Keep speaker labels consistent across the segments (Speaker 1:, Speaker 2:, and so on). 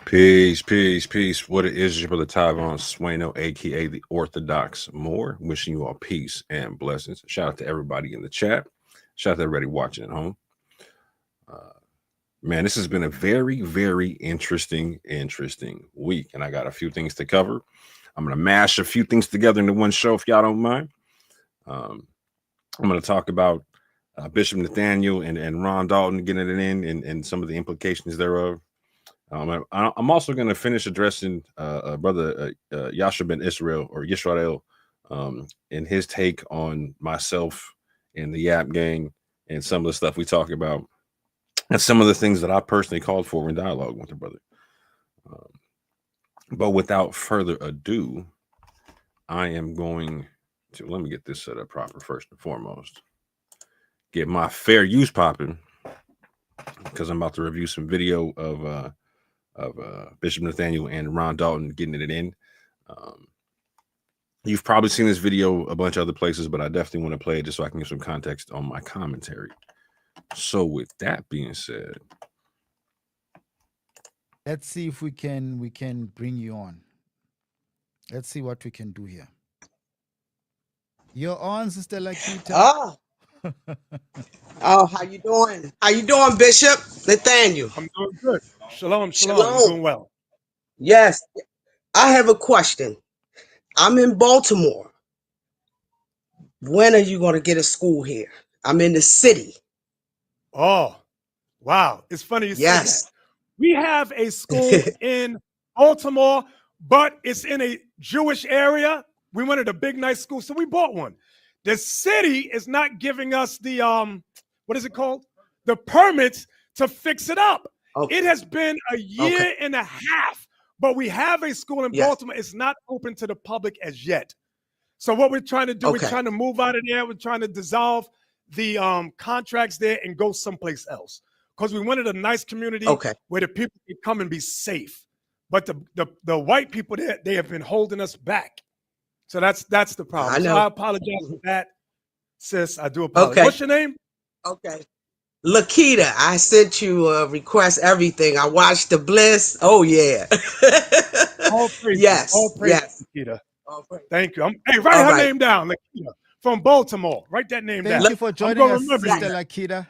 Speaker 1: Peace, peace, peace. What it is your brother Tyvon Sueno, aka the Orthodox Moor. Wishing you all peace and blessings. Shout out to everybody in the chat. Shout out to everybody watching at home. Uh, man, this has been a very, very interesting week, and I got a few things to cover. I'm gonna mash a few things together into one show if y'all don't mind. Um, I'm gonna talk about Bishop Nathaniel and Ron Dalton getting it in and some of the implications thereof. I'm also going to finish addressing brother Yasha ben Israel or Yisrael and his take on myself and the Yap gang and some of the stuff we talk about and some of the things that I personally called for in dialogue with the brother. Um, but without further ado, I am going to let me get this set up proper first and foremost. Get my fair use popping because I'm about to review some video of Bishop Nathaniel and Ron Dalton getting it in. Um, you've probably seen this video a bunch of other places, but I definitely want to play it just so I can give some context on my commentary. So, with that being said,
Speaker 2: let's see if we can bring you on. Let's see what we can do here. You're on, Sister Lakita.
Speaker 3: Oh. Oh, how you doing? How you doing, Bishop Nathaniel?
Speaker 4: I'm doing good. Shalom, shalom. I'm doing well.
Speaker 3: Yes. I have a question. I'm in Baltimore. When are you going to get a school here? I'm in the city.
Speaker 4: Oh, wow. It's funny you
Speaker 3: Yes.
Speaker 4: say that. We have a school in Baltimore, but it's in a Jewish area. We wanted a big, nice school, so we bought one. The city is not giving us the, what is it called? The permits to fix it up. Okay. It has been a year and a half, but we have a school in Baltimore. It's not open to the public as yet. So what we're trying to do, we're trying to move out of there. We're trying to dissolve the contracts there and go someplace else. Because we wanted a nice community where the people can come and be safe. But the white people there, they have been holding us back. So that's the problem. So I apologize for that, sis. I do apologize. What's your name?
Speaker 3: Okay. Lakita, I sent you a request, everything. I watched the Bliss. Oh, yeah.
Speaker 4: All praise.
Speaker 3: Yes.
Speaker 4: All praise, Lakita. Thank you. Hey, write her name down, Lakita, from Baltimore. Write that name down.
Speaker 2: Thank you for joining us, Sister Lakita.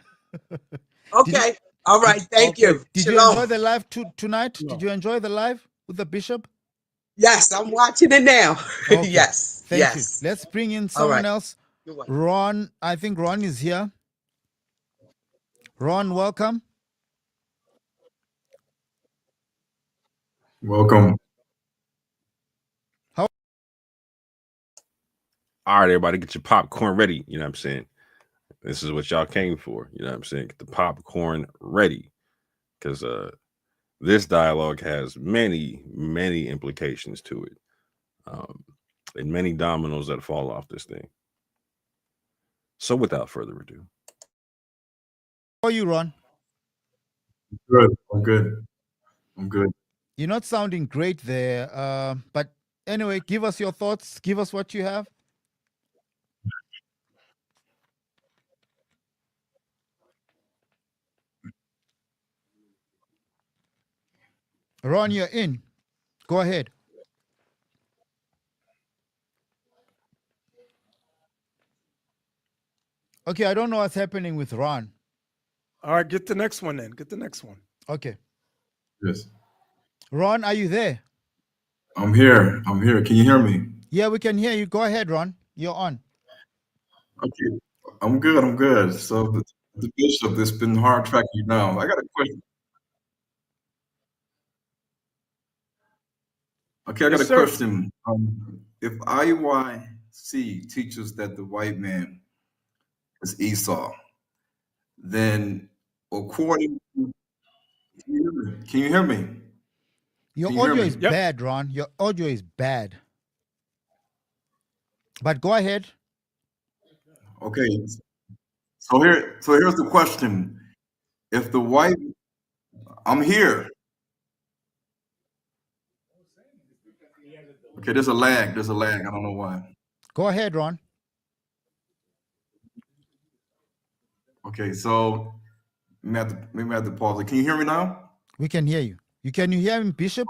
Speaker 3: Okay. All right. Thank you.
Speaker 2: Did you enjoy the live tonight? Did you enjoy the live with the bishop?
Speaker 3: Yes, I'm watching it now.
Speaker 2: Okay.
Speaker 3: Yes.
Speaker 2: Thank you. Let's bring in someone else. Ron, I think Ron is here. Ron, welcome.
Speaker 5: Welcome.
Speaker 1: All right, everybody, get your popcorn ready. You know what I'm saying? This is what y'all came for. You know what I'm saying? Get the popcorn ready. Because this dialogue has many, many implications to it. And many dominoes that fall off this thing. So without further ado.
Speaker 2: How are you, Ron?
Speaker 5: Good. I'm good. I'm good.
Speaker 2: You're not sounding great there. But anyway, give us your thoughts. Give us what you have. Ron, you're in. Go ahead. Okay, I don't know what's happening with Ron.
Speaker 4: All right, get the next one then. Get the next one.
Speaker 2: Okay.
Speaker 5: Yes.
Speaker 2: Ron, are you there?
Speaker 5: I'm here. I'm here. Can you hear me?
Speaker 2: Yeah, we can hear you. Go ahead, Ron. You're on.
Speaker 5: Okay. I'm good. I'm good. So the bishop, it's been hard tracking you down. I got a question. Okay, I got a question. If IUIC teaches that the white man is Esau, then according to, can you hear me?
Speaker 2: Your audio is bad, Ron. Your audio is bad. But go ahead.
Speaker 5: Okay. So here's the question. If the white, I'm here. Okay, there's a lag. There's a lag. I don't know why.
Speaker 2: Go ahead, Ron.
Speaker 5: Okay, so maybe I have to pause it. Can you hear me now?
Speaker 2: We can hear you. Can you hear him, Bishop?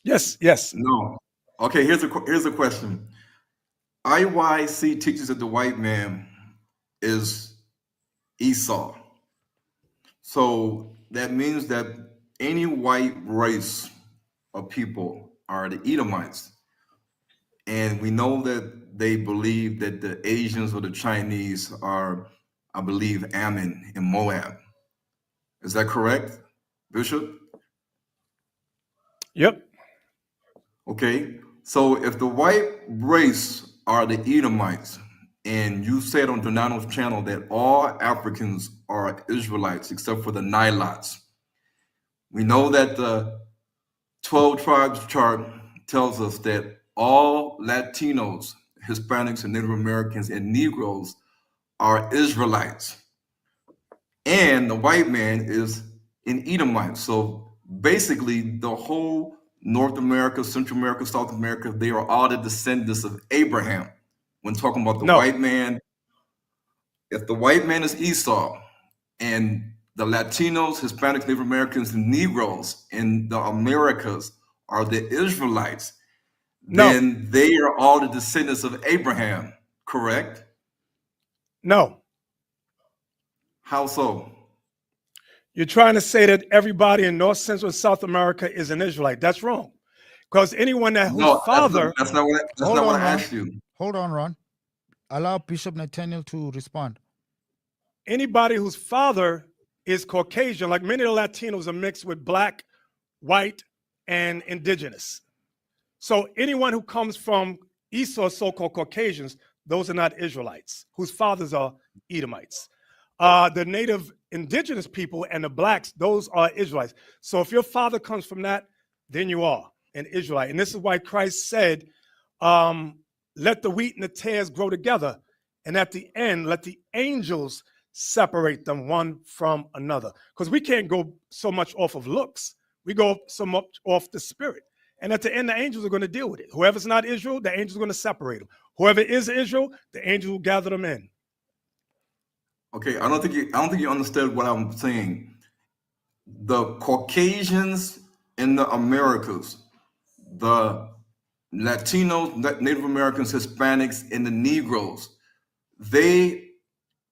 Speaker 4: Yes, yes.
Speaker 5: No. Okay, here's a question. IYC teaches that the white man is Esau. So that means that any white race of people are the Edomites. And we know that they believe that the Asians or the Chinese are, I believe, Ammon and Moab. Is that correct, Bishop?
Speaker 4: Yep.
Speaker 5: Okay. So if the white race are the Edomites, and you said on Donato's channel that all Africans are Israelites except for the Nilots, we know that the 12 tribes chart tells us that all Latinos, Hispanics, and Native Americans and Negroes are Israelites. And the white man is an Edomite. So basically, the whole North America, Central America, South America, they are all the descendants of Abraham. When talking about the white man, if the white man is Esau, and the Latinos, Hispanics, Native Americans, and Negroes in the Americas are the Israelites, then they are all the descendants of Abraham, correct?
Speaker 4: No.
Speaker 5: How so?
Speaker 4: You're trying to say that everybody in North, Central, and South America is an Israelite. That's wrong. Because anyone that whose father...
Speaker 5: That's not what I asked you.
Speaker 2: Hold on, Ron. Allow Bishop Nathaniel to respond.
Speaker 4: Anybody whose father is Caucasian, like many of the Latinos are mixed with black, white, and indigenous. So anyone who comes from Esau, so-called Caucasians, those are not Israelites, whose fathers are Edomites. The native indigenous people and the blacks, those are Israelites. So if your father comes from that, then you are an Israelite. And this is why Christ said, let the wheat and the tares grow together. And at the end, let the angels separate them one from another. Because we can't go so much off of looks. We go so much off the spirit. And at the end, the angels are going to deal with it. Whoever's not Israel, the angels are going to separate them. Whoever is Israel, the angels will gather them in.
Speaker 5: Okay, I don't think you understood what I'm saying. The Caucasians in the Americas, the Latinos, Native Americans, Hispanics, and the Negroes, they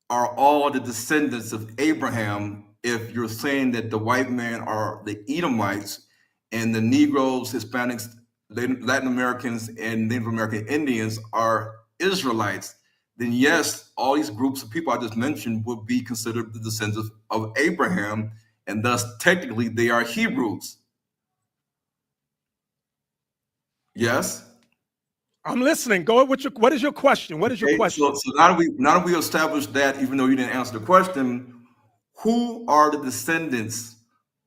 Speaker 5: are all the descendants of Abraham. If you're saying that the white men are the Edomites and the Negroes, Hispanics, Latin Americans, and Native American Indians are Israelites, then yes, all these groups of people I just mentioned would be considered the descendants of Abraham, and thus technically they are Hebrews. Yes?
Speaker 4: I'm listening. Go with your, what is your question? What is your question?
Speaker 5: So now that we established that, even though you didn't answer the question, who are the descendants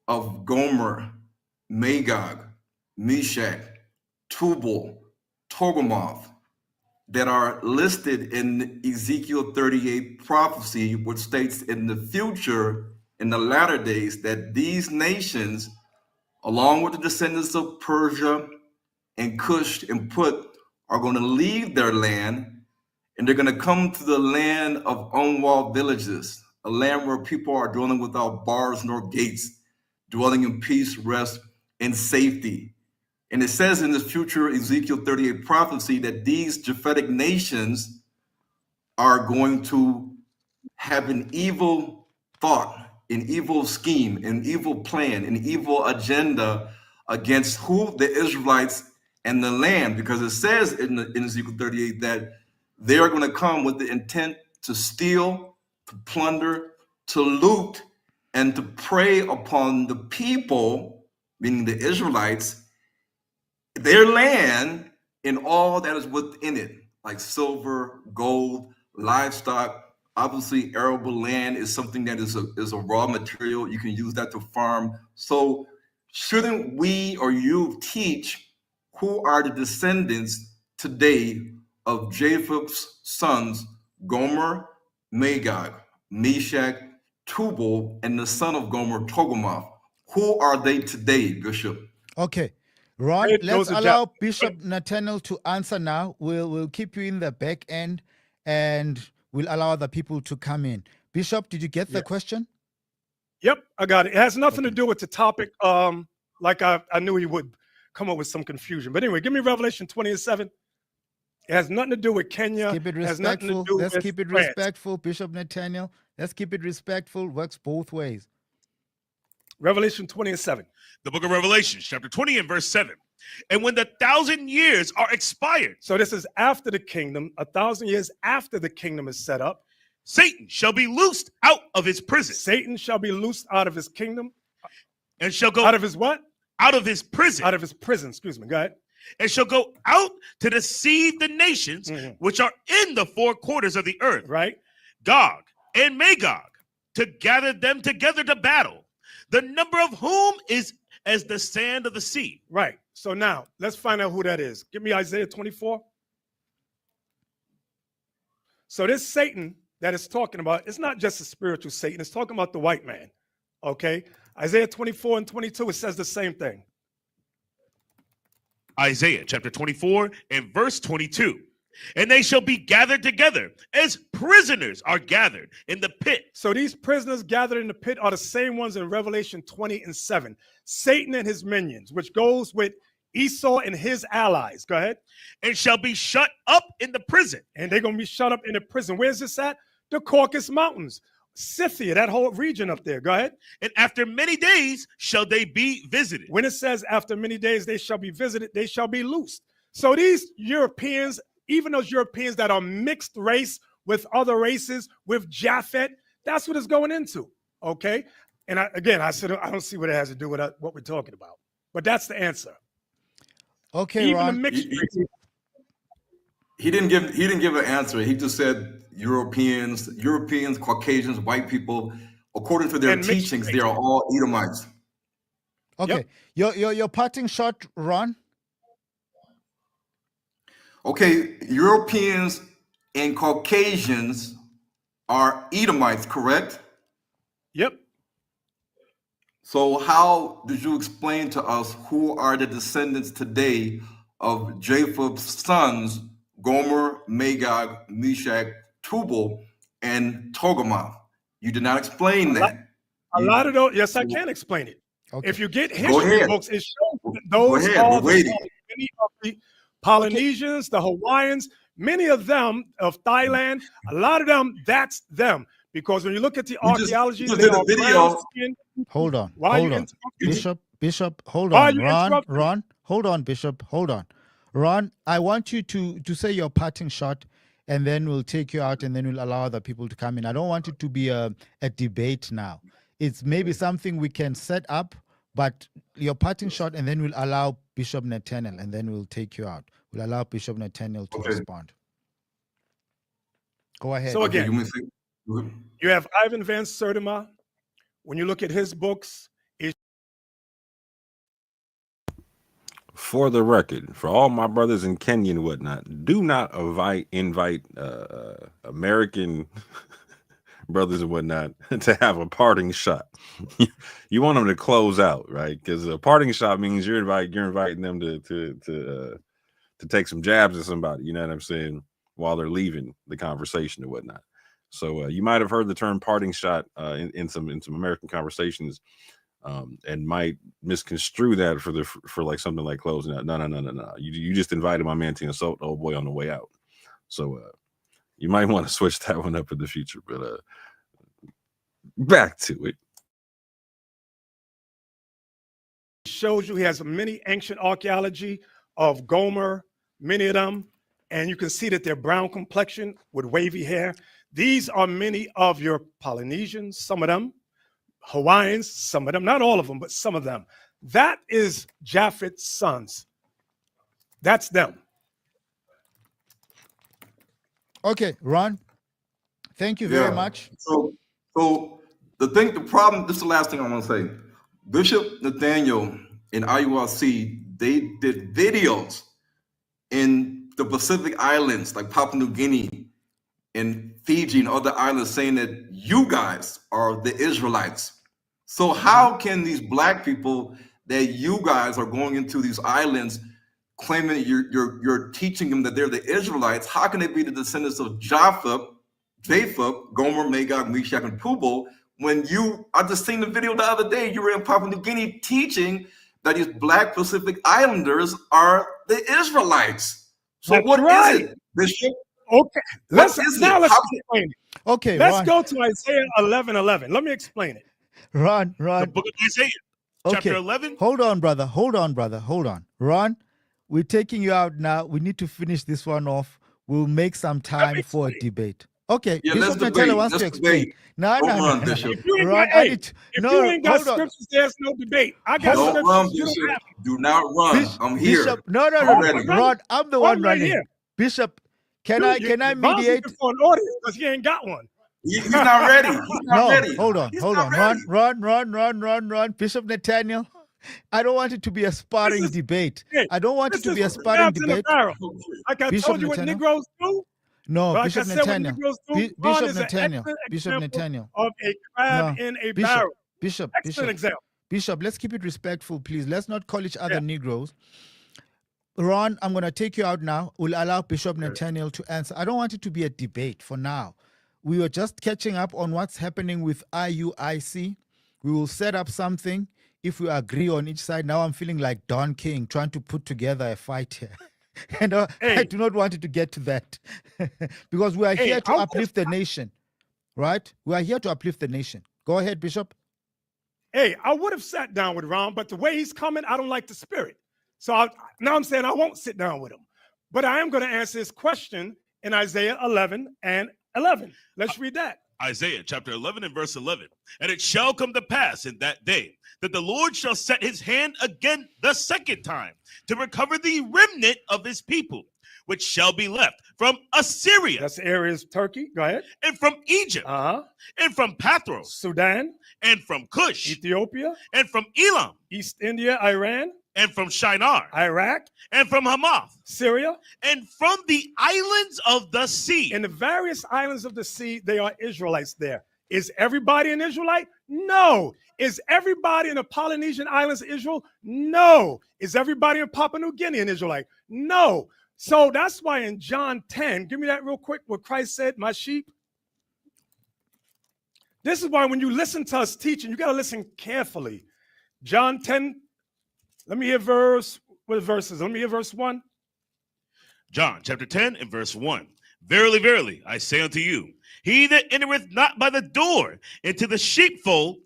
Speaker 5: of Gomer, Magog, Meshach, Tubal, Togarmah, that are listed in Ezekiel 38 prophecy, which states in the future, in the latter days, that these nations, along with the descendants of Persia and Cush and Put, are going to leave their land, and they're going to come to the land of unwalled villages, a land where people are dwelling without bars nor gates, dwelling in peace, rest, and safety. And it says in this future Ezekiel 38 prophecy that these Japhetic nations are going to have an evil thought, an evil scheme, an evil plan, an evil agenda against who? The Israelites and the land, because it says in Ezekiel 38 that they are going to come with the intent to steal, to plunder, to loot, and to prey upon the people, meaning the Israelites, their land, and all that is within it, like silver, gold, livestock. Obviously, arable land is something that is a raw material. You can use that to farm. So shouldn't we or you teach who are the descendants today of Japheth's sons, Gomer, Magog, Meshach, Tubal, and the son of Gomer, Togarmah? Who are they today, Bishop?
Speaker 2: Okay. Ron, let's allow Bishop Nathaniel to answer now. We'll keep you in the back end, and we'll allow other people to come in. Bishop, did you get the question?
Speaker 4: Yep, I got it. It has nothing to do with the topic. like I knew he would come up with some confusion. But anyway, give me Revelation 20:7. It has nothing to do with Kenya.
Speaker 2: Keep it
Speaker 4: It has nothing to
Speaker 2: respectful.
Speaker 4: do
Speaker 2: Let's
Speaker 4: with
Speaker 2: keep it
Speaker 4: France.
Speaker 2: respectful, Bishop Nathaniel. Let's keep it respectful. Works both ways.
Speaker 4: Revelation 20:7.
Speaker 6: The book of Revelation, chapter 20 and verse 7. And when the 1,000 years are expired,
Speaker 4: So this is after the kingdom, 1,000 years after the kingdom is set up.
Speaker 6: Satan shall be loosed out of his prison
Speaker 4: Satan shall be loosed out of his kingdom.
Speaker 6: and shall go
Speaker 4: Out of his what?
Speaker 6: out of his prison
Speaker 4: Out of his prison. Excuse me. Go ahead.
Speaker 6: and shall go out to deceive the nations which are in the four quarters of the earth,
Speaker 4: Right.
Speaker 6: Gog and Magog, to gather them together to battle, the number of whom is as the sand of the sea.
Speaker 4: Right. So now let's find out who that is. Give me Isaiah 24. So this Satan that it's talking about, it's not just a spiritual Satan. It's talking about the white man. Okay. Isaiah 24 and 22, it says the same thing.
Speaker 6: Isaiah chapter 24 and verse 22. And they shall be gathered together as prisoners are gathered in the pit.
Speaker 4: So these prisoners gathered in the pit are the same ones in Revelation 20 and 7. Satan and his minions, which goes with Esau and his allies. Go ahead.
Speaker 6: And shall be shut up in the prison.
Speaker 4: And they're going to be shut up in the prison. Where's this at? The Caucasus Mountains. Scythia, that whole region up there. Go ahead.
Speaker 6: And after many days shall they be visited.
Speaker 4: When it says after many days they shall be visited, they shall be loosed. So these Europeans, even those Europeans that are mixed race with other races, with Japhet, that's what it's going into. Okay. And I said, I don't see what it has to do with what we're talking about. But that's the answer.
Speaker 2: Okay,
Speaker 4: Even
Speaker 2: Ron.
Speaker 4: the mixed race.
Speaker 5: He didn't give an answer. He just said Europeans, Caucasians, white people, according to their
Speaker 4: And mixed
Speaker 5: teachings,
Speaker 4: race.
Speaker 5: they are all Edomites.
Speaker 2: Okay. Your parting shot, Ron.
Speaker 5: Okay, Europeans and Caucasians are Edomites, correct?
Speaker 4: Yep.
Speaker 5: So how did you explain to us who are the descendants today of Japheth's sons, Gomer, Magog, Meshach, Tubal, and Togarmah? You did not explain that.
Speaker 4: A lot of those, yes, I can explain it.
Speaker 2: Okay.
Speaker 4: If you get
Speaker 5: Go
Speaker 4: history
Speaker 5: ahead.
Speaker 4: books, it shows that
Speaker 5: Go
Speaker 4: those
Speaker 5: ahead,
Speaker 4: are
Speaker 5: we're waiting.
Speaker 4: many of the Polynesians, the Hawaiians, many of them of Thailand, a lot of them, that's them. Because when you look at the archaeology,
Speaker 5: just
Speaker 4: they
Speaker 5: did a
Speaker 4: are
Speaker 5: video.
Speaker 4: brown skin.
Speaker 2: Hold on.
Speaker 4: Why are you
Speaker 2: Hold on.
Speaker 4: interrupting me?
Speaker 2: Bishop, hold
Speaker 4: Why are
Speaker 2: on.
Speaker 4: you interrupting me?
Speaker 2: Ron, hold on, Bishop. Hold on. Ron, I want you to say your parting shot, and then we'll take you out, and then we'll allow other people to come in. I don't want it to be a debate now. It's maybe something we can set up, but your parting shot, and then we'll allow Bishop Nathaniel, and then we'll take you out. We'll allow Bishop Nathaniel to
Speaker 5: Okay.
Speaker 2: respond. Go ahead.
Speaker 4: So again,
Speaker 5: You may say-
Speaker 4: you have Ivan Van Sertima. When you look at his books,
Speaker 1: For the record, for all my brothers in Kenya and whatnot, do not invite American brothers and whatnot to have a parting shot. You want them to close out, right? Because a parting shot means you're inviting them to take some jabs at somebody. You know what I'm saying? While they're leaving the conversation and whatnot. So you might have heard the term parting shot in some American conversations. And might misconstrue that for like something like closing out. No. You just invited my man to insult the old boy on the way out. So you might want to switch that one up in the future. But back to it.
Speaker 4: shows you he has many ancient archaeology of Gomer, many of them, and you can see that they're brown complexion with wavy hair. These are many of your Polynesians, some of them, Hawaiians, some of them, not all of them, but some of them. That is Japheth's sons. That's them.
Speaker 2: Okay, Ron, thank you very much.
Speaker 5: So the problem, this is the last thing I want to say. Bishop Nathaniel and IURC, they did videos in the Pacific Islands, like Papua New Guinea and Fiji and other islands, saying that you guys are the Israelites. So how can these black people that you guys are going into these islands claiming that you're teaching them that they're the Israelites? How can they be the descendants of Japheth, Gomer, Magog, Meshach, and Tubal, when I just seen the video the other day, you were in Papua New Guinea teaching that these Black Pacific Islanders are the Israelites. So
Speaker 4: That's
Speaker 5: what is
Speaker 4: right.
Speaker 5: it, Bishop?
Speaker 4: Okay.
Speaker 5: What is it?
Speaker 4: Now let's
Speaker 5: How-
Speaker 4: explain it.
Speaker 2: Okay,
Speaker 4: Let's
Speaker 2: Ron,
Speaker 4: go to Isaiah 11:11. Let me explain it.
Speaker 2: Ron,
Speaker 6: The
Speaker 2: Ron.
Speaker 6: book of Isaiah, chapter
Speaker 2: Okay,
Speaker 6: 11.
Speaker 2: hold on, brother. Hold on, brother. Hold on. Ron, we're taking you out now. We need to finish this one off. We'll make some time for a
Speaker 4: explain.
Speaker 2: debate. Okay,
Speaker 5: Yeah,
Speaker 2: Bishop
Speaker 5: let's
Speaker 2: Natalia
Speaker 5: debate.
Speaker 2: wants to
Speaker 5: Let's
Speaker 2: explain.
Speaker 5: debate.
Speaker 2: No,
Speaker 5: Don't
Speaker 2: no,
Speaker 5: run,
Speaker 2: no.
Speaker 5: Bishop.
Speaker 4: If you ain't
Speaker 2: Ron,
Speaker 4: got,
Speaker 2: I
Speaker 4: hey,
Speaker 2: need
Speaker 4: if
Speaker 2: no,
Speaker 4: you ain't got
Speaker 2: hold on.
Speaker 4: scriptures, there's no debate. I got
Speaker 5: Don't
Speaker 4: scriptures.
Speaker 5: run,
Speaker 4: You don't
Speaker 5: Bishop.
Speaker 4: have.
Speaker 5: Do not run. I'm here.
Speaker 2: Bishop, no,
Speaker 5: I'm
Speaker 2: no,
Speaker 5: ready.
Speaker 2: no. Ron, I'm the
Speaker 4: I'm
Speaker 2: one
Speaker 4: right
Speaker 2: running.
Speaker 4: here.
Speaker 2: Bishop, can I
Speaker 4: Von's
Speaker 2: mediate?
Speaker 4: looking for an audience because he ain't got one.
Speaker 5: He's not ready. He's not
Speaker 2: No,
Speaker 5: ready.
Speaker 2: hold on,
Speaker 5: He's
Speaker 2: hold
Speaker 5: not
Speaker 2: on.
Speaker 5: ready.
Speaker 2: Run. Bishop Nathaniel, I don't want it to be a sparring
Speaker 4: is-
Speaker 2: debate.
Speaker 4: hey,
Speaker 2: I don't want it
Speaker 4: This
Speaker 2: to
Speaker 4: is
Speaker 2: be a sparring
Speaker 4: crabs in a
Speaker 2: debate.
Speaker 4: barrel. Like I
Speaker 2: Bishop
Speaker 4: told you what
Speaker 2: Nathaniel?
Speaker 4: Negroes do.
Speaker 2: No,
Speaker 4: Like
Speaker 2: Bishop
Speaker 4: I said, what
Speaker 2: Nathaniel.
Speaker 4: Negroes do. Ron
Speaker 2: Bishop
Speaker 4: is an
Speaker 2: Nathaniel.
Speaker 4: excellent
Speaker 2: Bishop
Speaker 4: example
Speaker 2: Nathaniel.
Speaker 4: of a crab
Speaker 2: No,
Speaker 4: in a
Speaker 2: Bishop,
Speaker 4: barrel.
Speaker 2: Bishop,
Speaker 4: Excellent example.
Speaker 2: Bishop, let's keep it respectful, please. Let's not call each other
Speaker 4: Yeah.
Speaker 2: Negroes. Ron, I'm going to take you out now. We'll allow Bishop Nathaniel to answer. I don't want it to be a debate for now. We were just catching up on what's happening with IUIC. We will set up something if we agree on each side. Now I'm feeling like Don King trying to put together a fight here. And I
Speaker 4: Hey.
Speaker 2: do not want it to get to that because we are
Speaker 4: Hey,
Speaker 2: here to
Speaker 4: I
Speaker 2: uplift the nation, right? We are here to uplift the nation. Go ahead, Bishop.
Speaker 4: Hey, I would have sat down with Ron, but the way he's coming, I don't like the spirit. So now I'm saying I won't sit down with him. But I am going to answer his question in Isaiah 11:11. Let's read that.
Speaker 6: Isaiah chapter 11 and verse 11. And it shall come to pass in that day that the Lord shall set his hand again the second time to recover the remnant of his people, which shall be left from Assyria
Speaker 4: That's the areas Turkey. Go ahead.
Speaker 6: and from Egypt and from Pathros
Speaker 4: Sudan,
Speaker 6: and from Cush
Speaker 4: Ethiopia,
Speaker 6: and from Elam
Speaker 4: East India, Iran,
Speaker 6: and from Shinar
Speaker 4: Iraq,
Speaker 6: and from Hamath
Speaker 4: Syria.
Speaker 6: and from the islands of the sea.
Speaker 4: In the various islands of the sea, they are Israelites there. Is everybody an Israelite? No. Is everybody in the Polynesian islands Israel? No. Is everybody in Papua New Guinea an Israelite? No. So that's why in John 10, give me that real quick, what Christ said, my sheep. This is why when you listen to us teaching, you got to listen carefully. John 10, let me hear what verses? Let me hear verse 1.
Speaker 6: John chapter 10 and verse 1. Verily, verily, I say unto you, he that entereth not by the door into the sheepfold,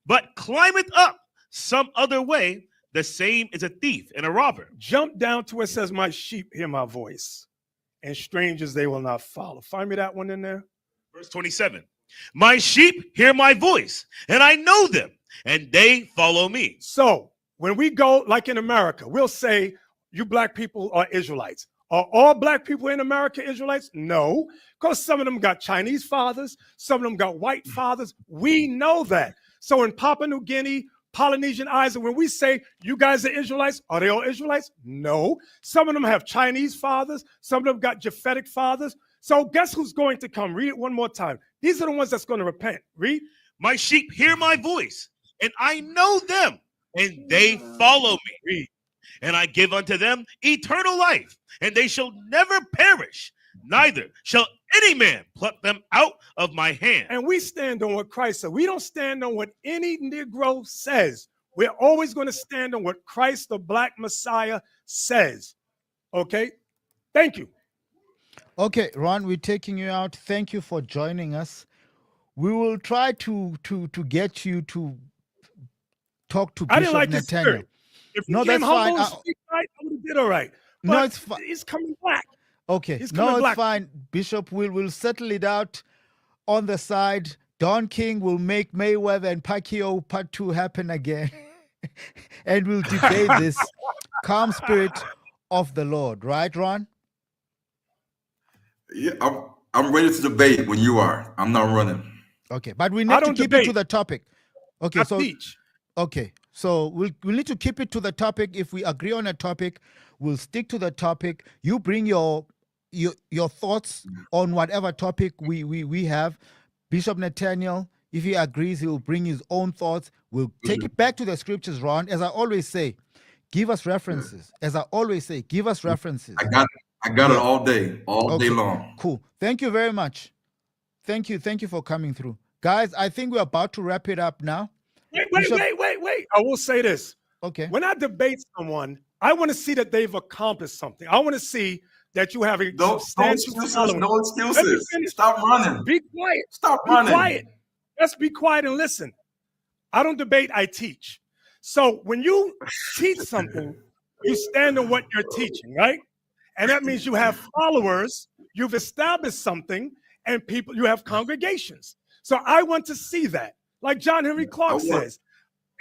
Speaker 6: but climbeth up some other way, the same is a thief and a robber.
Speaker 4: Jump down to where it says, my sheep hear my voice, and strangers they will not follow. Find me that one in there.
Speaker 6: Verse 27. My sheep hear my voice, and I know them, and they follow me.
Speaker 4: So when we go, like in America, we'll say, you black people are Israelites. Are all black people in America Israelites? No, because some of them got Chinese fathers, some of them got white fathers. We know that. So in Papua New Guinea, Polynesian Islands, when we say you guys are Israelites, are they all Israelites? No. Some of them have Chinese fathers, some of them got Japhetic fathers. So guess who's going to come? Read it one more time. These are the ones that's going to repent. Read.
Speaker 6: My sheep hear my voice, and I know them, and they follow me. Read. And I give unto them eternal life, and they shall never perish, neither shall any man pluck them out of my hand.
Speaker 4: And we stand on what Christ said. We don't stand on what any Negro says. We're always going to stand on what Christ, the Black Messiah, says. Okay? Thank you.
Speaker 2: Okay, Ron, we're taking you out. Thank you for joining us. We will try to get you to talk to
Speaker 4: I
Speaker 2: Bishop
Speaker 4: didn't like his
Speaker 2: Nathaniel.
Speaker 4: spirit. If he
Speaker 2: No,
Speaker 4: came
Speaker 2: that's
Speaker 4: humble
Speaker 2: fine.
Speaker 4: and speak right, I would have did all right.
Speaker 2: No,
Speaker 4: But
Speaker 2: it's fine.
Speaker 4: he's coming black.
Speaker 2: Okay,
Speaker 4: He's
Speaker 2: no,
Speaker 4: coming
Speaker 2: it's
Speaker 4: black.
Speaker 2: fine. Bishop, we'll settle it out on the side. Don King will make Mayweather and Pacquiao Part 2 happen again. And we'll debate this calm spirit of the Lord. Right, Ron?
Speaker 5: Yeah, I'm ready to debate when you are. I'm not running.
Speaker 2: Okay, but we
Speaker 4: I
Speaker 2: need to
Speaker 4: don't
Speaker 2: keep it to
Speaker 4: debate.
Speaker 2: the topic. Okay,
Speaker 4: I
Speaker 2: so
Speaker 4: teach.
Speaker 2: okay, so we'll need to keep it to the topic. If we agree on a topic, we'll stick to the topic. You bring your thoughts on whatever topic we have. Bishop Nathaniel, if he agrees, he will bring his own thoughts. We'll take it back to the scriptures, Ron. As I always say, give us references. As I always say, give us references.
Speaker 5: I got it all day long.
Speaker 2: Cool. Thank you very much. Thank you for coming through. Guys, I think we're about to wrap it up now.
Speaker 4: Wait.
Speaker 2: Bishop-
Speaker 4: I will say this.
Speaker 2: Okay.
Speaker 4: When I debate someone, I want to see that they've accomplished something. I want to see that you have a
Speaker 5: No
Speaker 4: substantial
Speaker 5: excuses.
Speaker 4: following.
Speaker 5: No
Speaker 4: Let me
Speaker 5: excuses.
Speaker 4: finish.
Speaker 5: Stop running.
Speaker 4: Be quiet.
Speaker 5: Stop
Speaker 4: Be
Speaker 5: running.
Speaker 4: quiet. Let's be quiet and listen. I don't debate, I teach. So when you teach something, you stand on what you're teaching, right? And that means you have followers, you've established something, and people, you have congregations. So I want to see that. Like John Henry Clark says,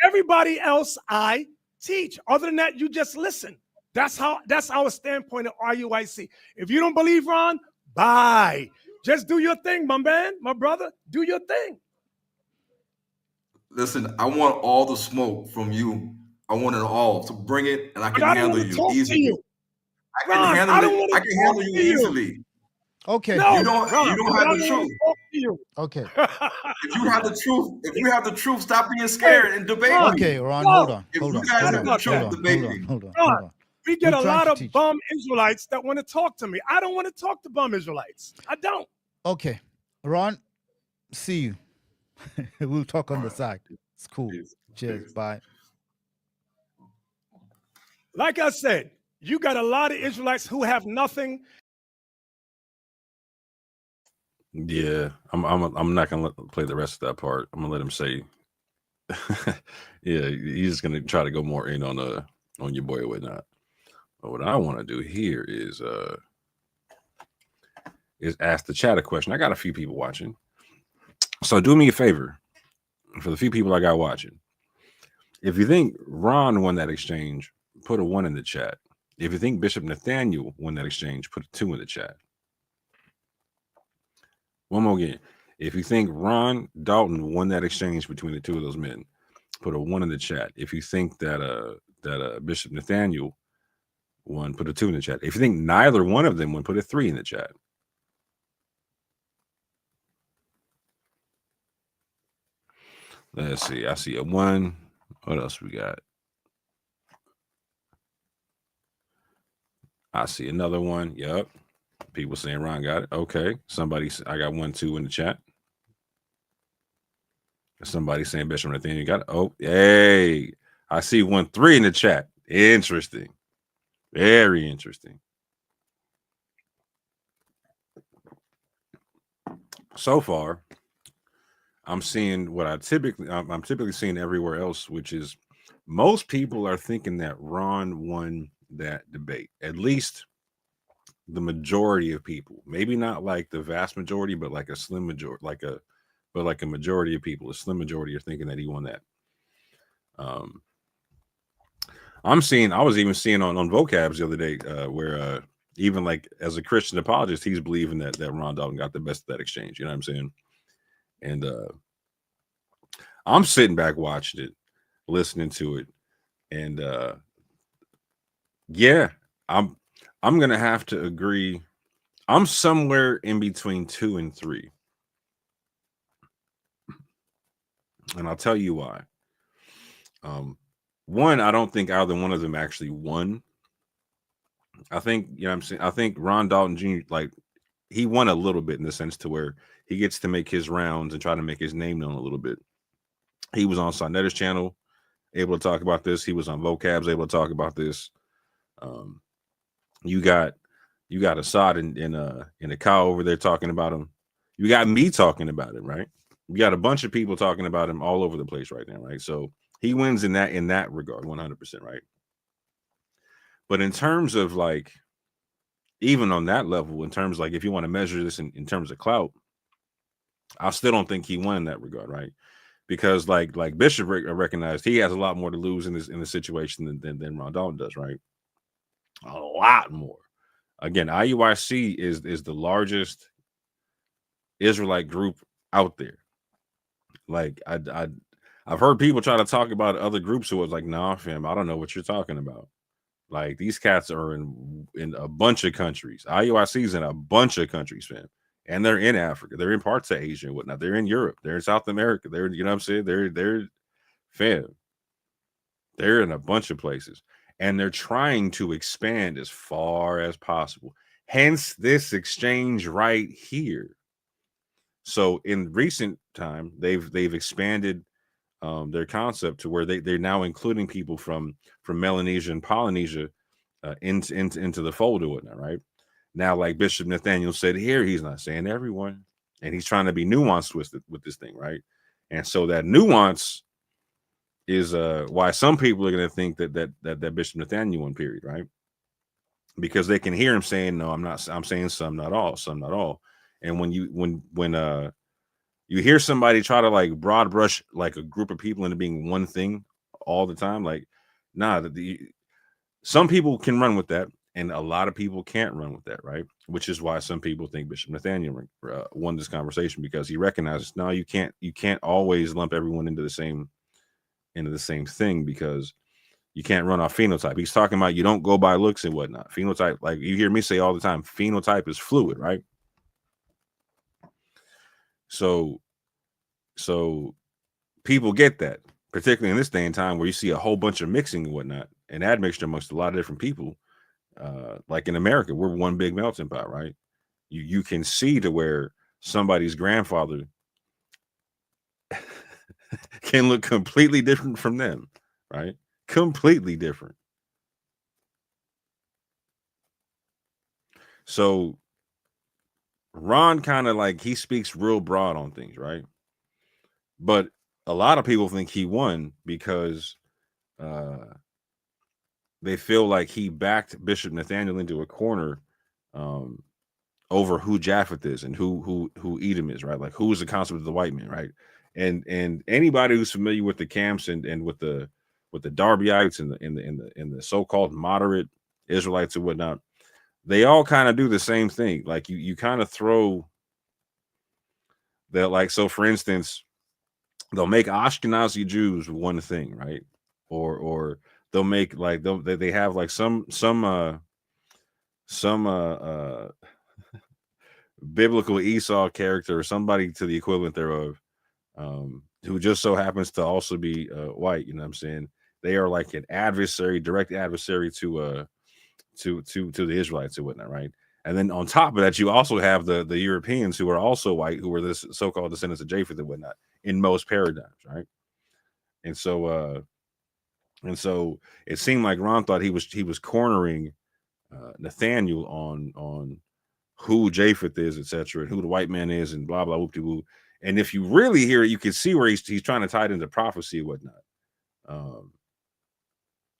Speaker 4: everybody else I teach. Other than that, you just listen. That's our standpoint at RUIC. If you don't believe, Ron, bye. Just do your thing, my man, my brother. Do your thing.
Speaker 5: Listen, I want all the smoke from you. I want it all. So bring it, and I can handle you easily. I can handle it. I can handle you easily.
Speaker 2: Okay.
Speaker 4: No,
Speaker 5: You don't have the truth.
Speaker 2: Okay.
Speaker 5: If you have the truth, stop being scared and debate me.
Speaker 2: Okay, Ron, hold on.
Speaker 5: If
Speaker 2: Hold
Speaker 5: you
Speaker 2: on.
Speaker 5: guys
Speaker 2: Hold
Speaker 5: have
Speaker 2: on.
Speaker 5: the truth, debate me.
Speaker 2: Hold on.
Speaker 4: Ron,
Speaker 2: Hold on.
Speaker 4: we get
Speaker 2: We're
Speaker 4: a
Speaker 2: trying
Speaker 4: lot
Speaker 2: to
Speaker 4: of
Speaker 2: teach.
Speaker 4: bum Israelites that want to talk to me. I don't want to talk to bum Israelites. I don't.
Speaker 2: Okay. Ron, see you. We'll talk on the side. It's cool. Cheers. Bye.
Speaker 4: Like I said, you got a lot of Israelites who have nothing.
Speaker 1: Yeah, I'm not gonna play the rest of that part. I'm gonna let him say. Yeah, he's just gonna try to go more in on your boy or whatnot. But what I want to do here is ask the chat a question. I got a few people watching, so do me a favor for the few people I got watching. If you think Ron won that exchange, put a 1 in the chat. If you think Bishop Nathaniel won that exchange, put a 2 in the chat. One more again. If you think Ron Dalton won that exchange between the two of those men, put a 1 in the chat. If you think that Bishop Nathaniel won, put a 2 in the chat. If you think neither one of them won, put a 3 in the chat. Let's see. I see a 1. What else we got? I see another 1. Yep. People saying Ron got it. Okay. I got 1, 2 in the chat. Somebody saying Bishop Nathaniel got it. Oh, hey. I see 1, 3 in the chat. Interesting. Very interesting. So far, I'm seeing what I'm typically seeing everywhere else, which is most people are thinking that Ron won that debate. At least the majority of people, maybe not like the vast majority, but like a slim majority, like a majority of people, a slim majority are thinking that he won that. I was even seeing on vocabs the other day where even like as a Christian apologist, he's believing that Ron Dalton got the best of that exchange. You know what I'm saying? And I'm sitting back watching it, listening to it, and yeah, I'm gonna have to agree. I'm somewhere in between 2 and 3, and I'll tell you why. One, I don't think either one of them actually won. I think, you know what I'm saying? I think Ron Dalton Jr., like, he won a little bit in the sense to where he gets to make his rounds and try to make his name known a little bit. He was on Sonnetta's channel, able to talk about this. He was on Vocabs, able to talk about this. You got Assad in the cow over there talking about him. You got me talking about it, right? You got a bunch of people talking about him all over the place right now, right? So he wins in that regard, 100%, right? But in terms of like, even on that level, in terms like if you want to measure this in terms of clout, I still don't think he won in that regard, right? Because like Bishop recognized he has a lot more to lose in this situation than Ron Dalton does, right? A lot more. Again, IUIC is the largest Israelite group out there. Like I've heard people try to talk about other groups who was like, nah, fam, I don't know what you're talking about. Like these cats are in a bunch of countries. IUIC is in a bunch of countries, fam. And they're in Africa. They're in parts of Asia and whatnot. They're in Europe. They're in South America. They're, you know what I'm saying? They're fam. They're in a bunch of places. And they're trying to expand as far as possible. Hence this exchange right here. So in recent time, they've expanded their concept to where they're now including people from Melanesia and Polynesia into the fold or whatnot, right? Now, like Bishop Nathaniel said here, he's not saying everyone, and he's trying to be nuanced with this thing, right? And so that nuance is why some people are going to think that Bishop Nathaniel one period, right? Because they can hear him saying, "No, I'm not. I'm saying some, not all. Some, not all." And when you hear somebody try to like broad brush like a group of people into being one thing all the time, like, nah, some people can run with that, and a lot of people can't run with that, right? Which is why some people think Bishop Nathaniel won this conversation, because he recognizes, no, you can't always lump everyone into the same thing, because you can't run off phenotype. He's talking about you don't go by looks and whatnot. Phenotype, like you hear me say all the time, phenotype is fluid, right? So people get that, particularly in this day and time where you see a whole bunch of mixing and whatnot, and admixture amongst a lot of different people. Like in America, we're one big melting pot, right? You can see to where somebody's grandfather can look completely different from them, right? Completely different. So Ron kind of like, he speaks real broad on things, right? But a lot of people think he won because they feel like he backed Bishop Nathaniel into a corner over who Japheth is and who Edom is, right? Like, who is the concept of the white man, right? And anybody who's familiar with the camps and with the Darbyites and the so-called moderate Israelites and whatnot, they all kind of do the same thing. Like you kind of throw that, like, so for instance, they'll make Ashkenazi Jews one thing, right? Or they'll make like they have like some biblical Esau character or somebody to the equivalent thereof, who just so happens to also be white. You know what I'm saying? They are like an adversary, direct adversary to the Israelites and whatnot, right? And then on top of that, you also have the Europeans who are also white, who are this so-called descendants of Japheth and whatnot in most paradigms, right? And so it seemed like Ron thought he was cornering Nathaniel on who Japheth is, etc., and who the white man is, and blah blah whoop de woo. And if you really hear it, you can see where he's trying to tie it into prophecy and whatnot.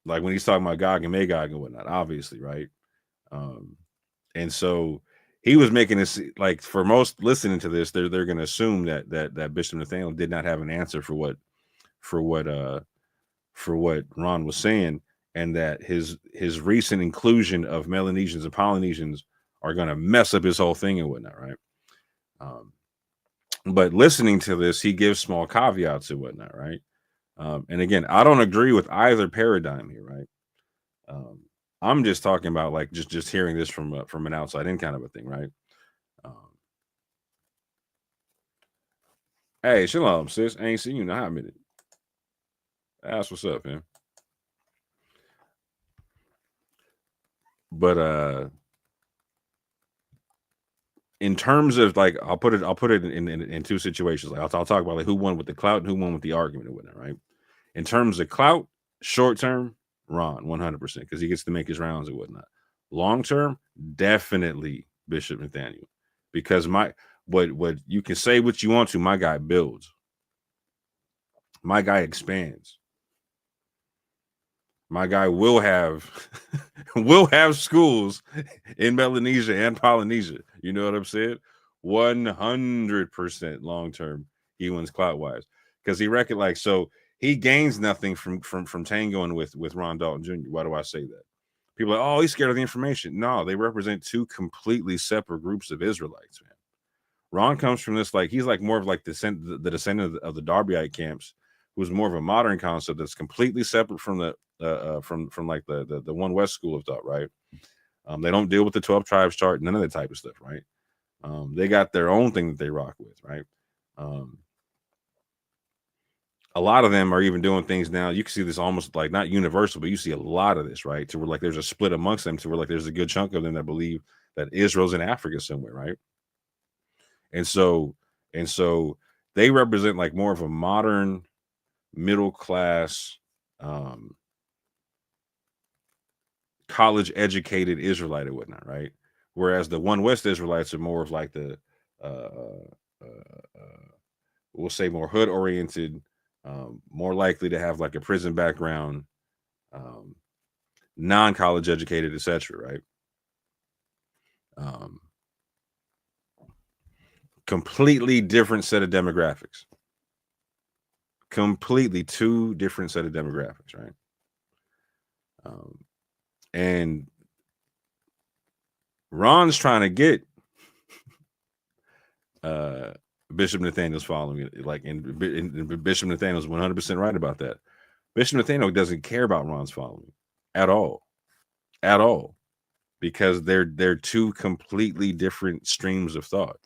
Speaker 1: Like when he's talking about Gog and Magog and whatnot, obviously, right? And so he was making this, like, for most listening to this, they're going to assume that Bishop Nathaniel did not have an answer for what Ron was saying, and that his recent inclusion of Melanesians and Polynesians are going to mess up his whole thing and whatnot, right? But listening to this, he gives small caveats and whatnot, right? And again, I don't agree with either paradigm here, right? I'm just talking about like just hearing this from an outside in kind of a thing, right? Hey, shalom, sis. I ain't seen you in a hot minute. That's what's up, man. But in terms of like, I'll put it in two situations. Like I'll talk about like who won with the clout and who won with the argument and whatnot, right? In terms of clout, short term, Ron, 100%, because he gets to make his rounds and whatnot. Long term, definitely Bishop Nathaniel, because what you can say what you want to, my guy builds, my guy expands, my guy will have schools in Melanesia and Polynesia. You know what I'm saying? 100% long term, he wins clout wise, because he reckon like so. He gains nothing from tangoing with Ron Dalton Jr. Why do I say that? People are like, oh, he's scared of the information. No, they represent two completely separate groups of Israelites, man. Ron comes from this, like, he's like more of like the descendant of the Darbyite camps, who's more of a modern concept that's completely separate from the from like the One West school of thought, right? They don't deal with the 12 tribes chart, none of that type of stuff, right? They got their own thing that they rock with, right? A lot of them are even doing things now. You can see this almost like not universal, but you see a lot of this, right? To where like there's a split amongst them, to where like there's a good chunk of them that believe that Israel's in Africa somewhere, right? And so they represent like more of a modern middle class, college educated Israelite or whatnot, right? Whereas the One West Israelites are more of like the we'll say more hood oriented, more likely to have like a prison background, non-college educated, etc. Right? Completely different set of demographics. Completely two different set of demographics, right? And Ron's trying to get Bishop Nathaniel's following it, like, and Bishop Nathaniel's 100% right about that. Bishop Nathaniel doesn't care about Ron's following at all, because they're two completely different streams of thought.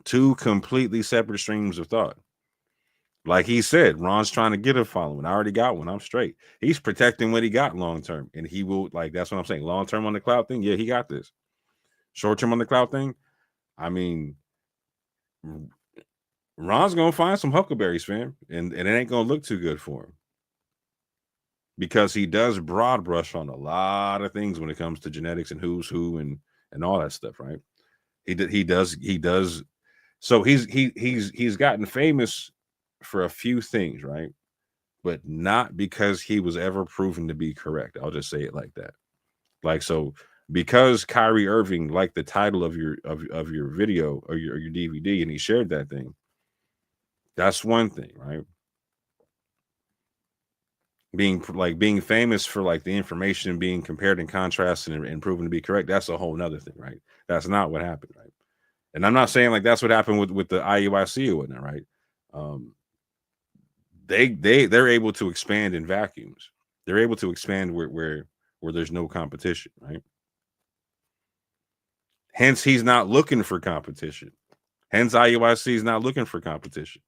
Speaker 1: Two completely separate streams of thought. Like he said, Ron's trying to get a following. I already got one. I'm straight. He's protecting what he got long term, and he will, like, that's what I'm saying. Long term on the cloud thing, yeah, he got this. Short term on the cloud thing, I mean, Ron's gonna find some huckleberries, fam, and it ain't gonna look too good for him, because he does broad brush on a lot of things when it comes to genetics and who's who and all that stuff, right? He does. So he's gotten famous for a few things, right? But not because he was ever proven to be correct. I'll just say it like that. Like, so because Kyrie Irving liked the title of your video or your DVD, and he shared that thing, that's one thing, right? Being famous for like the information being compared and contrasted and proven to be correct, that's a whole nother thing, right? That's not what happened, right? And I'm not saying like that's what happened with the IUIC or whatnot, right? They're able to expand in vacuums. They're able to expand where there's no competition, right? Hence, he's not looking for competition. Hence, IUIC is not looking for competition.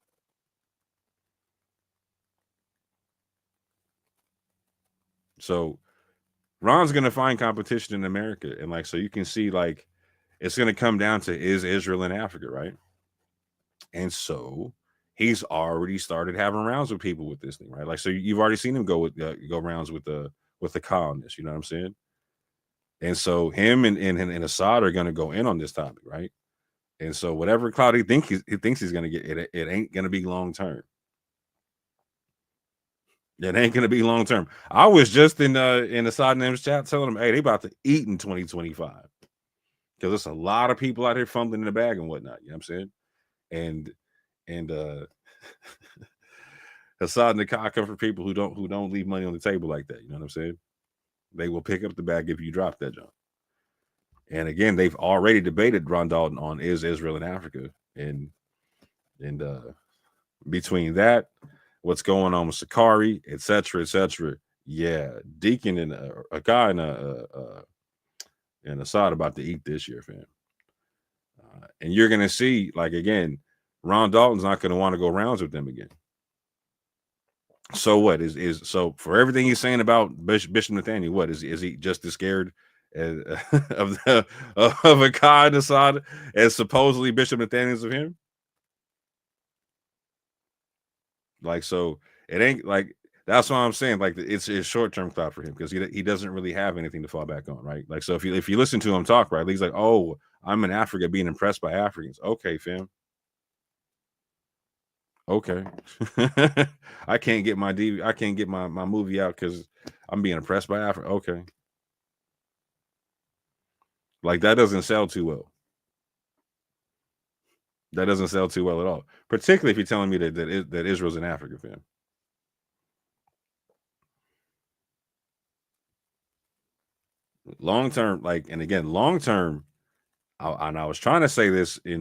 Speaker 1: So Ron's going to find competition in America. And like, so you can see, like, it's going to come down to, is Israel in Africa, right? And so he's already started having rounds with people with this thing, right? Like, so you've already seen him go rounds with the colonists, you know what I'm saying? And so him and Assad are going to go in on this topic, right? And so whatever cloud he thinks he's going to get, it ain't going to be long term. It ain't going to be long term. I was just in Assad and them's chat telling them, hey, they about to eat in 2025, because there's a lot of people out here fumbling in the bag and whatnot. You know what I'm saying? And Assad and the cock come for people who don't leave money on the table like that. You know what I'm saying? They will pick up the bag if you drop that junk. And again, they've already debated Ron Dalton on is Israel in Africa, and between that, what's going on with Sakari, etc. Yeah, Deacon and a guy and Assad about to eat this year, fam. And you're gonna see, like, again, Ron Dalton's not gonna want to go rounds with them again. So what is so for everything he's saying about Bishop Nathaniel? What is he just as scared of Akai and Assad as supposedly Bishop Nathaniel's of him? Like, so it ain't like, that's what I'm saying. Like, it's short-term thought for him, because he doesn't really have anything to fall back on, right? Like, so if you listen to him talk, right, he's like, oh, I'm in Africa being impressed by Africans. Okay, fam. Okay. I can't get my movie out because I'm being impressed by Africa. Okay. Like, that doesn't sell too well. That doesn't sell too well at all. Particularly if you're telling me that Israel's in Africa, fam. Long term, like, and again, long term, and I was trying to say this in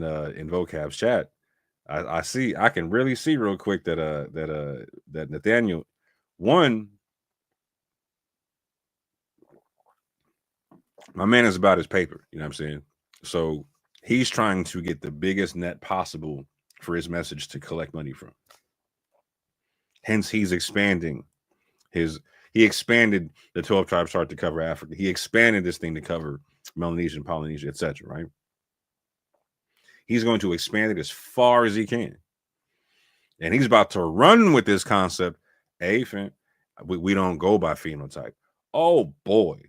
Speaker 1: vocab's chat. I can really see real quick that Nathaniel, one, my man is about his paper, you know what I'm saying? So he's trying to get the biggest net possible for his message to collect money from. Hence, he's expanding he expanded the 12 tribes chart to cover Africa. He expanded this thing to cover Melanesia, Polynesia, etc. Right? He's going to expand it as far as he can. And he's about to run with this concept. Hey, fam, we don't go by phenotype. Oh, boy.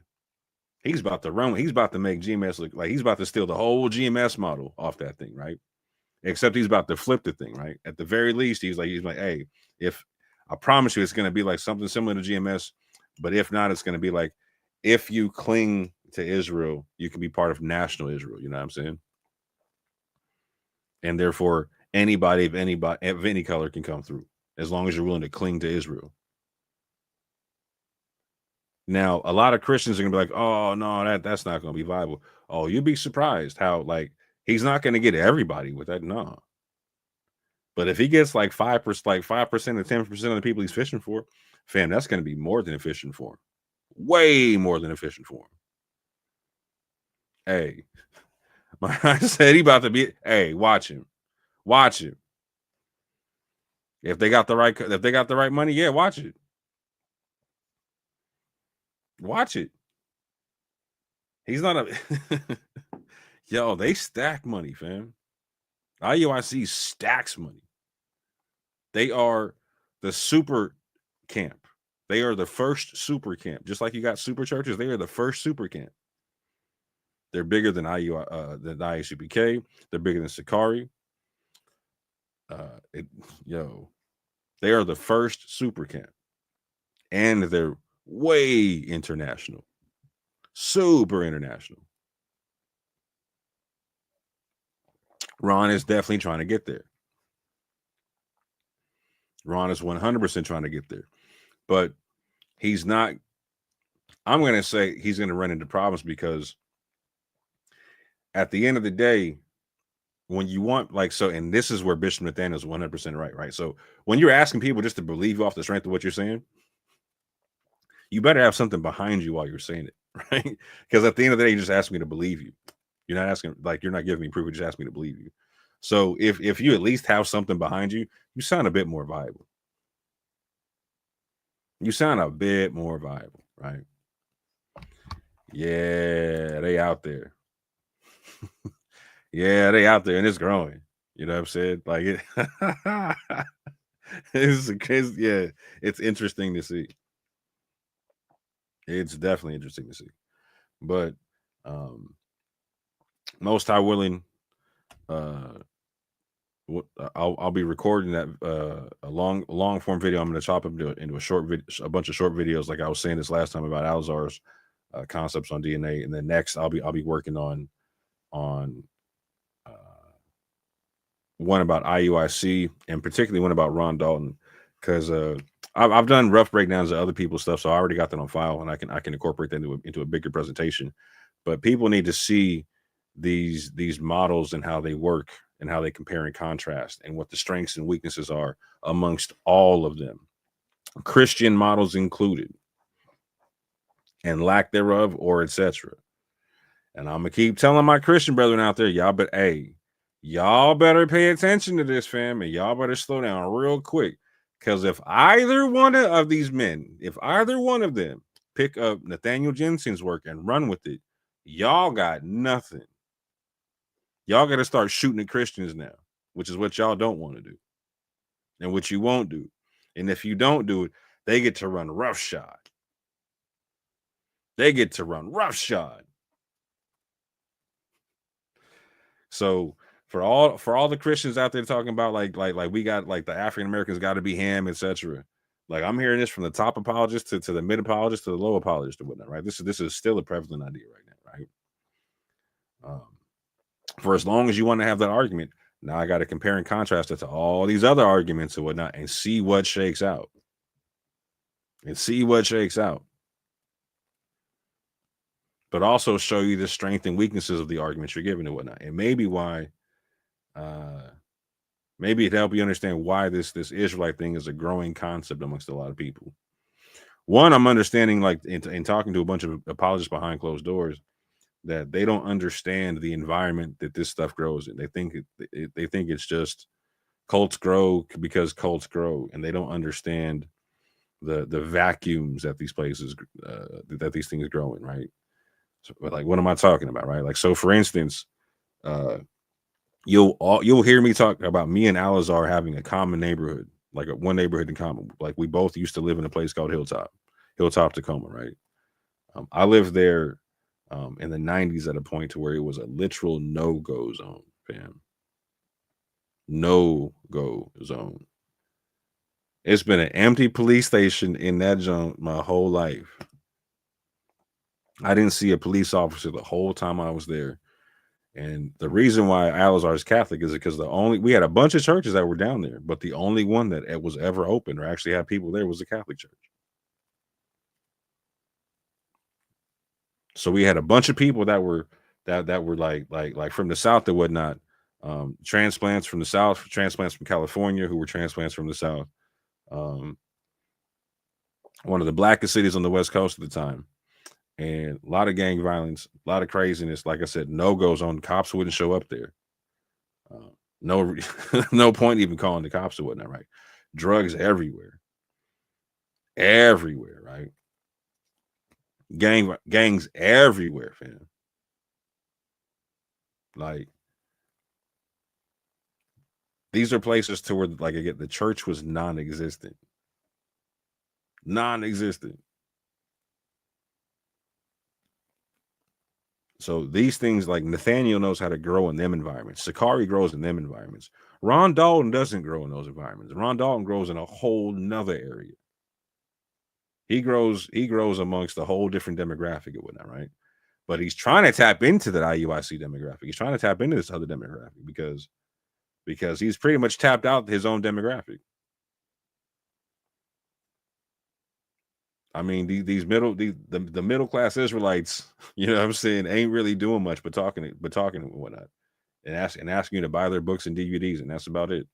Speaker 1: He's about to run. He's about to make GMS look like he's about to steal the whole GMS model off that thing, right? Except he's about to flip the thing, right? At the very least, he's like, hey, if I promise you it's going to be like something similar to GMS, but if not, it's going to be like, if you cling to Israel, you can be part of national Israel. You know what I'm saying? And therefore, anybody of any color can come through as long as you're willing to cling to Israel. Now, a lot of Christians are gonna be like, "Oh no, that's not gonna be viable." Oh, you'd be surprised how like he's not gonna get everybody with that. No, but if he gets like 5%, like 5% or 10% of the people he's fishing for, fam, that's gonna be more than efficient for him. Way more than efficient for him. Hey, I said he about to be. Hey, watch him. Watch him. If they got the right money, yeah, watch it. Watch it. He's not a yo, they stack money, fam. IUIC stacks money. They are the super camp. They are the first super camp. Just like you got super churches, they are the first super camp. They're bigger than than ISUPK. They're bigger than Sakari. They are the first super camp. And they're way international. Super international. Ron is definitely trying to get there. Ron is 100% trying to get there. But he's not. I'm going to say he's going to run into problems because at the end of the day, when you want, like, so, and this is where Bishop Nathaniel is 100% right? So when you're asking people just to believe you off the strength of what you're saying, you better have something behind you while you're saying it, right? Because at the end of the day, you just ask me to believe you. You're not asking, like, you're not giving me proof. You just ask me to believe you. So if you at least have something behind you, you sound a bit more viable. You sound a bit more viable, right? Yeah, they out there. Yeah, they out there, and it's growing. You know what I'm saying? Like it. It's interesting to see. It's definitely interesting to see. But most High willing, I'll be recording that a long form video. I'm going to chop up into a bunch of short videos, like I was saying this last time about Alzar's concepts on DNA, and then next I'll be working on one about IUIC and particularly one about Ron Dalton, because I've done rough breakdowns of other people's stuff, so I already got that on file, and I can incorporate that into a bigger presentation. But people need to see these models and how they work and how they compare and contrast and what the strengths and weaknesses are amongst all of them, Christian models included, and lack thereof, or etc. And I'm gonna keep telling my Christian brethren out there, y'all better pay attention to this, fam, and y'all better slow down real quick. Because if either one of these men, if either one of them pick up Nathaniel Jensen's work and run with it, y'all got nothing. Y'all got to start shooting at Christians now, which is what y'all don't want to do and what you won't do. And if you don't do it, they get to run roughshod. They get to run roughshod. So for all the Christians out there talking about like we got like the African Americans got to be ham, etc. Like I'm hearing this from the top apologists to the mid apologists to the low apologists or whatnot, right? This is still a prevalent idea right now, right? For as long as you want to have that argument, now I got to compare and contrast it to all these other arguments and whatnot and see what shakes out. But also show you the strength and weaknesses of the arguments you're giving and whatnot. And maybe why, maybe it help you understand why this Israelite thing is a growing concept amongst a lot of people. One, I'm understanding, like in talking to a bunch of apologists behind closed doors, that they don't understand the environment that this stuff grows in. They think it's just cults grow because cults grow, and they don't understand the vacuums that these places that these things grow in, right? So, like, what am I talking about, right? Like, so for instance, you'll hear me talk about me and Alizar having a common neighborhood, like one neighborhood in common. Like we both used to live in a place called Hilltop, Tacoma, right? I lived there in the 90s at a point to where it was a literal no-go zone, fam. No-go zone. It's been an empty police station in that zone my whole life. I didn't see a police officer the whole time I was there. And the reason why Alizar is Catholic is because we had a bunch of churches that were down there, but the only one that was ever open or actually had people there was a Catholic church. So we had a bunch of people that were like from the South and whatnot, transplants from the South, transplants from California who were transplants from the South. One of the blackest cities on the West Coast at the time, and a lot of gang violence, a lot of craziness. Like I said, no-goes on. Cops wouldn't show up there. No, no point even calling the cops or whatnot, right? Drugs everywhere, right? Gangs everywhere, fam. Like these are places to where, like, again, the church was non-existent. So these things, like Nathaniel knows how to grow in them environments. Sakari grows in them environments. Ron Dalton doesn't grow in those environments. Ron Dalton grows in a whole nother area. He grows amongst a whole different demographic and whatnot, right? But he's trying to tap into that IUIC demographic. He's trying to tap into this other demographic because he's pretty much tapped out his own demographic. I mean, the middle class Israelites, you know what I'm saying, ain't really doing much but talking and whatnot, and asking you to buy their books and DVDs, and that's about it.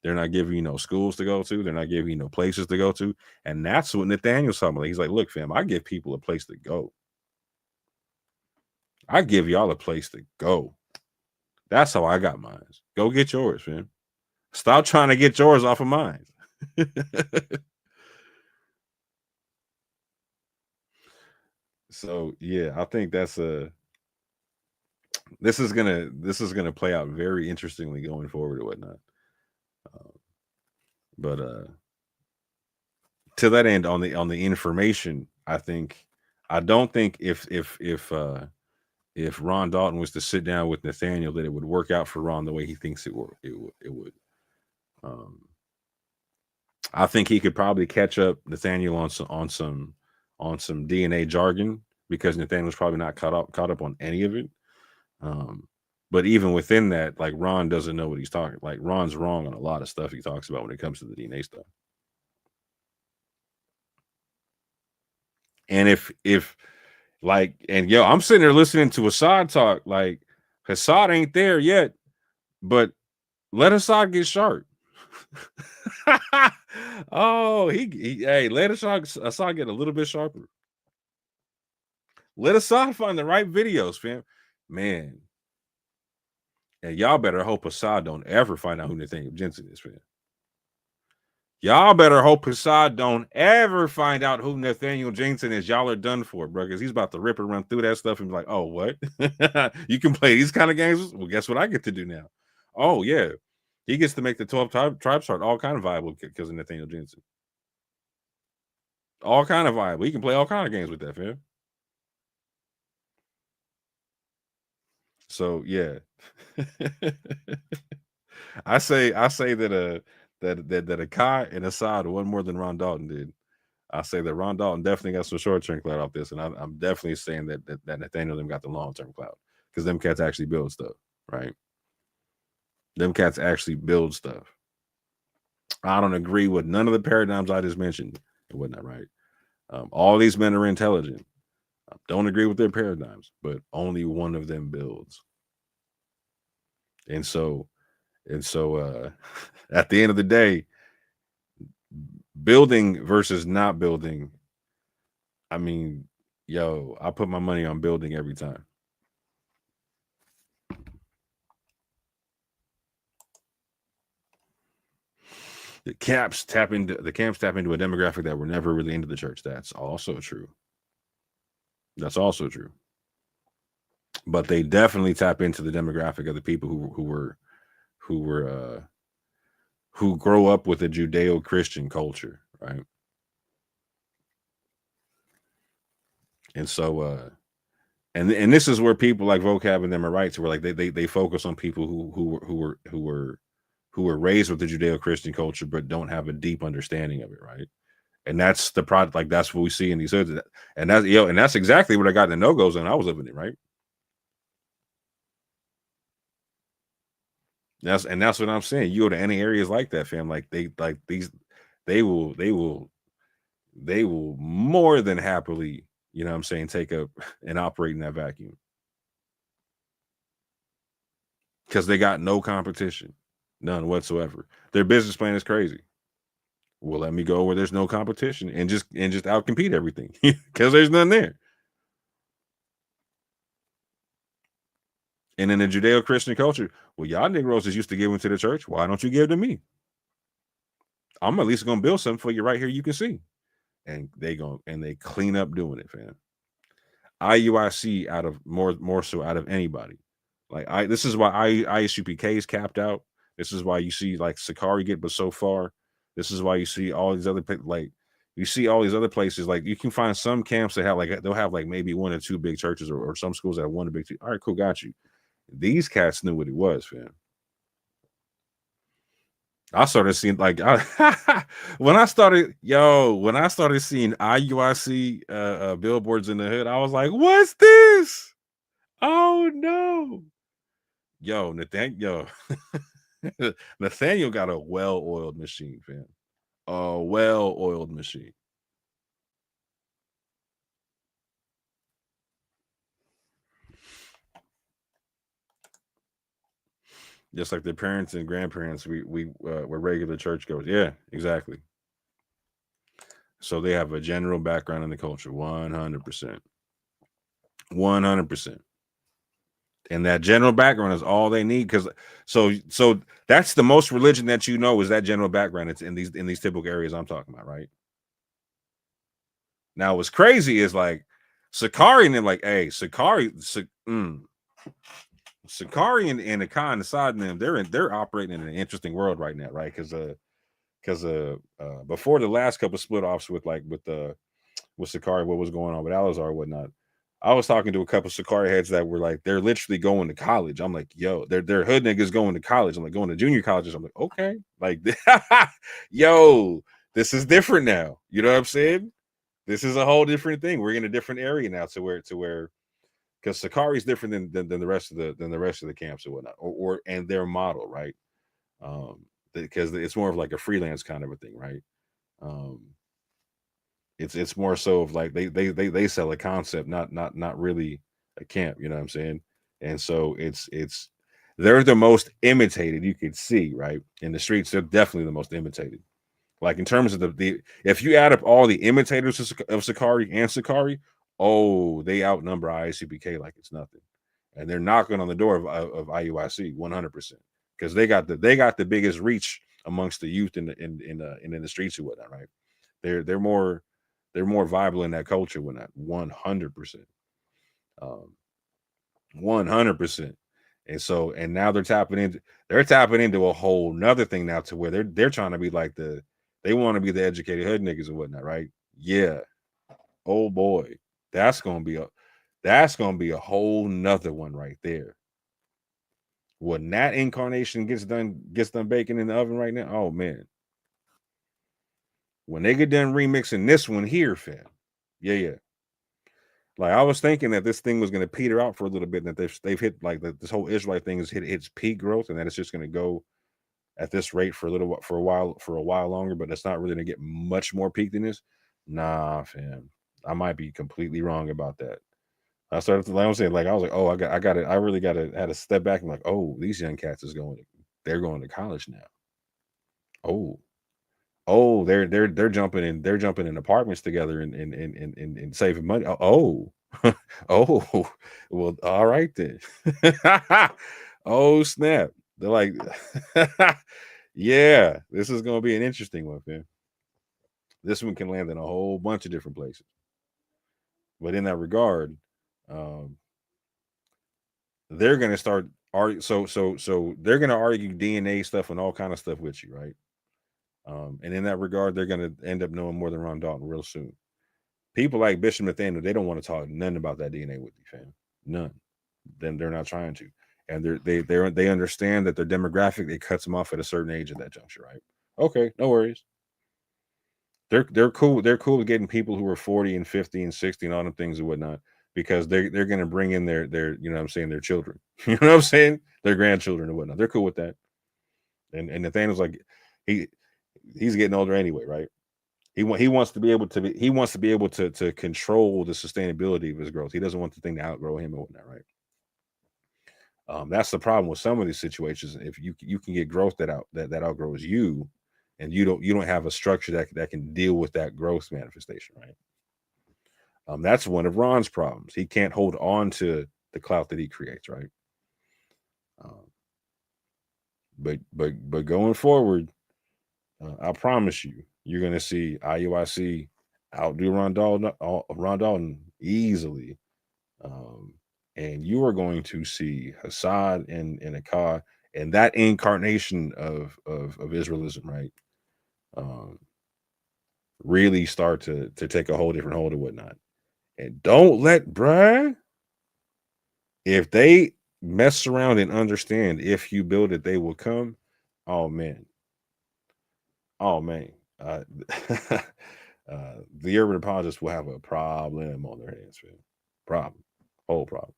Speaker 1: They're not giving you no schools to go to. They're not giving you no places to go to, and that's what Nathaniel's talking about. He's like, look, fam, I give people a place to go. I give y'all a place to go. That's how I got mine. Go get yours, fam. Stop trying to get yours off of mine. So yeah, I think that's this is gonna play out very interestingly going forward or whatnot. But to that end, on the information, I don't think if Ron Dalton was to sit down with Nathaniel, that it would work out for Ron the way he thinks it would. I think he could probably catch up Nathaniel on some DNA jargon, because Nathaniel's probably not caught up on any of it. But even within that, like, Ron doesn't know what he's talking. Like, Ron's wrong on a lot of stuff he talks about when it comes to the DNA stuff. And if like, and yo, I'm sitting there listening to Assad talk, like, Assad ain't there yet, but let Assad get sharp. Oh, hey, let Assad get a little bit sharper. Let Assad find the right videos, fam. Man. And y'all better hope Assad don't ever find out who Nathaniel Jensen is, fam. Y'all better hope Assad don't ever find out who Nathaniel Jensen is. Y'all are done for, bro, because he's about to rip and run through that stuff and be like, oh, what? You can play these kind of games? Well, guess what I get to do now? Oh, yeah. He gets to make the 12 tribes chart all kind of viable because of Nathaniel Jensen. All kind of viable. He can play all kind of games with that, fam. So yeah. I say that Akai and Assad won more than Ron Dalton did. I say that Ron Dalton definitely got some short-term clout off this, and I'm definitely saying that Nathaniel them got the long-term clout, because them cats actually build stuff, right? Them cats actually build stuff. I don't agree with none of the paradigms I just mentioned and whatnot, right? All these men are intelligent. Don't agree with their paradigms, but only one of them builds. And so at the end of the day, building versus not building, I mean, yo, I put my money on building every time. The camps tap into a demographic that were never really into the church. That's also true. but they definitely tap into the demographic of the people who grow up with a Judeo-Christian culture, right? And so and this is where people like Vocab and them are right, to where like they focus on people who were raised with the Judeo-Christian culture but don't have a deep understanding of it, right? And that's the product, like that's what we see in these hoods. And that's and that's exactly what I got in the no-goes when I was living it, right? That's what I'm saying. You go to any areas like that, fam, like they will more than happily, you know what I'm saying, take up and operate in that vacuum. Because they got no competition, none whatsoever. Their business plan is crazy. Well, let me go where there's no competition and just outcompete everything because there's none there. And in the Judeo-Christian culture, well, y'all Negroes is used to giving to the church. Why don't you give to me? I'm at least gonna build something for you right here. You can see, and they clean up doing it, fam. IUIC out of more so out of anybody. Like this is why ISUPK is capped out. This is why you see like Sakari get but so far. This is why you see all these other places. Like you can find some camps that have like they'll have like maybe one or two big churches or some schools that have one big two. All right, cool, got you. These cats knew what it was, fam. I started seeing like when I started seeing IUIC billboards in the hood, I was like, what's this? Oh no. Yo, Nathaniel got a well-oiled machine, fam. A well-oiled machine. Just like their parents and grandparents, we were regular churchgoers. Yeah, exactly. So they have a general background in the culture, 100%. 100%. And that general background is all they need, because so that's the most religion that you know is that general background. It's in these typical areas I'm talking about, right? Now, what's crazy is like Sakari and them, like, hey, Sakari and the Khan aside them, they're operating in an interesting world right now, right? Because before the last couple split offs with Sakari, what was going on with Alizar and whatnot, I was talking to a couple Sakari heads that were like, they're literally going to college. I'm like, yo, they're hood niggas going to college. I'm like, going to junior colleges. I'm like, okay, like, yo, this is different now. You know what I'm saying? This is a whole different thing. We're in a different area now to where because Sakari is different than the rest of the camps or whatnot, and their model, right? Because it's more of like a freelance kind of a thing, right? It's more so of like they sell a concept, not really a camp. You know what I'm saying? And so they're the most imitated you could see, right? In the streets, they're definitely the most imitated. Like in terms of the if you add up all the imitators of Sakari, oh, they outnumber ISUPK like it's nothing, and they're knocking on the door of IUIC 100%, because they got the biggest reach amongst the youth in the streets or whatnot, right? They're more viable in that culture when that 100%, 100%. And now they're tapping into a whole nother thing now, to where they're trying to be like they want to be the educated hood niggas and whatnot, right? Yeah. Oh boy, that's gonna be a whole nother one right there. When that incarnation gets done baking in the oven right now, oh man. When they get done remixing this one here, fam. Yeah. Like I was thinking that this thing was going to peter out for a little bit, and that they've hit like this whole Israelite thing has hit its peak growth, and that it's just going to go at this rate for a while longer, but it's not really going to get much more peak than this. Nah, fam. I might be completely wrong about that. I started to, like I was saying, like I was like, oh, I really had to step back and like, oh, these young cats they're going to college now. They're jumping in apartments together and saving money. Oh, oh, well, all right then. Oh snap! They're like, yeah, this is gonna be an interesting one, man. This one can land in a whole bunch of different places. But in that regard, they're gonna start argue. So they're gonna argue DNA stuff and all kind of stuff with you, right? And in that regard, they're gonna end up knowing more than Ron Dalton real soon. People like Bishop Nathaniel, they don't want to talk nothing about that DNA with you, fam. None. Then they're not trying to, and they understand that their demographic, it cuts them off at a certain age at that juncture, right? Okay, no worries. They're cool. They're cool with getting people who are 40 and 50 and 60 and all them things and whatnot, because they're going to bring in their you know what I'm saying, their children. You know what I'm saying? Their grandchildren and whatnot. They're cool with that. And Nathaniel's like, he's getting older anyway, right? He wants to be able to control the sustainability of his growth. He doesn't want the thing to outgrow him and whatnot, right? That's the problem with some of these situations. If you can get growth that outgrows you, and you don't have a structure that can deal with that growth manifestation, right? That's one of Ron's problems. He can't hold on to the clout that he creates, right? But going forward, I promise you, you're going to see IUIC outdo Ron Dalton easily, and you are going to see Hassad and Akkad and that incarnation of Israelism, right? Really start to take a whole different hold and whatnot. And don't let Brad, if they mess around and understand, if you build it, they will come. Oh man. The urban apologists will have a problem on their hands, man. Whole problem.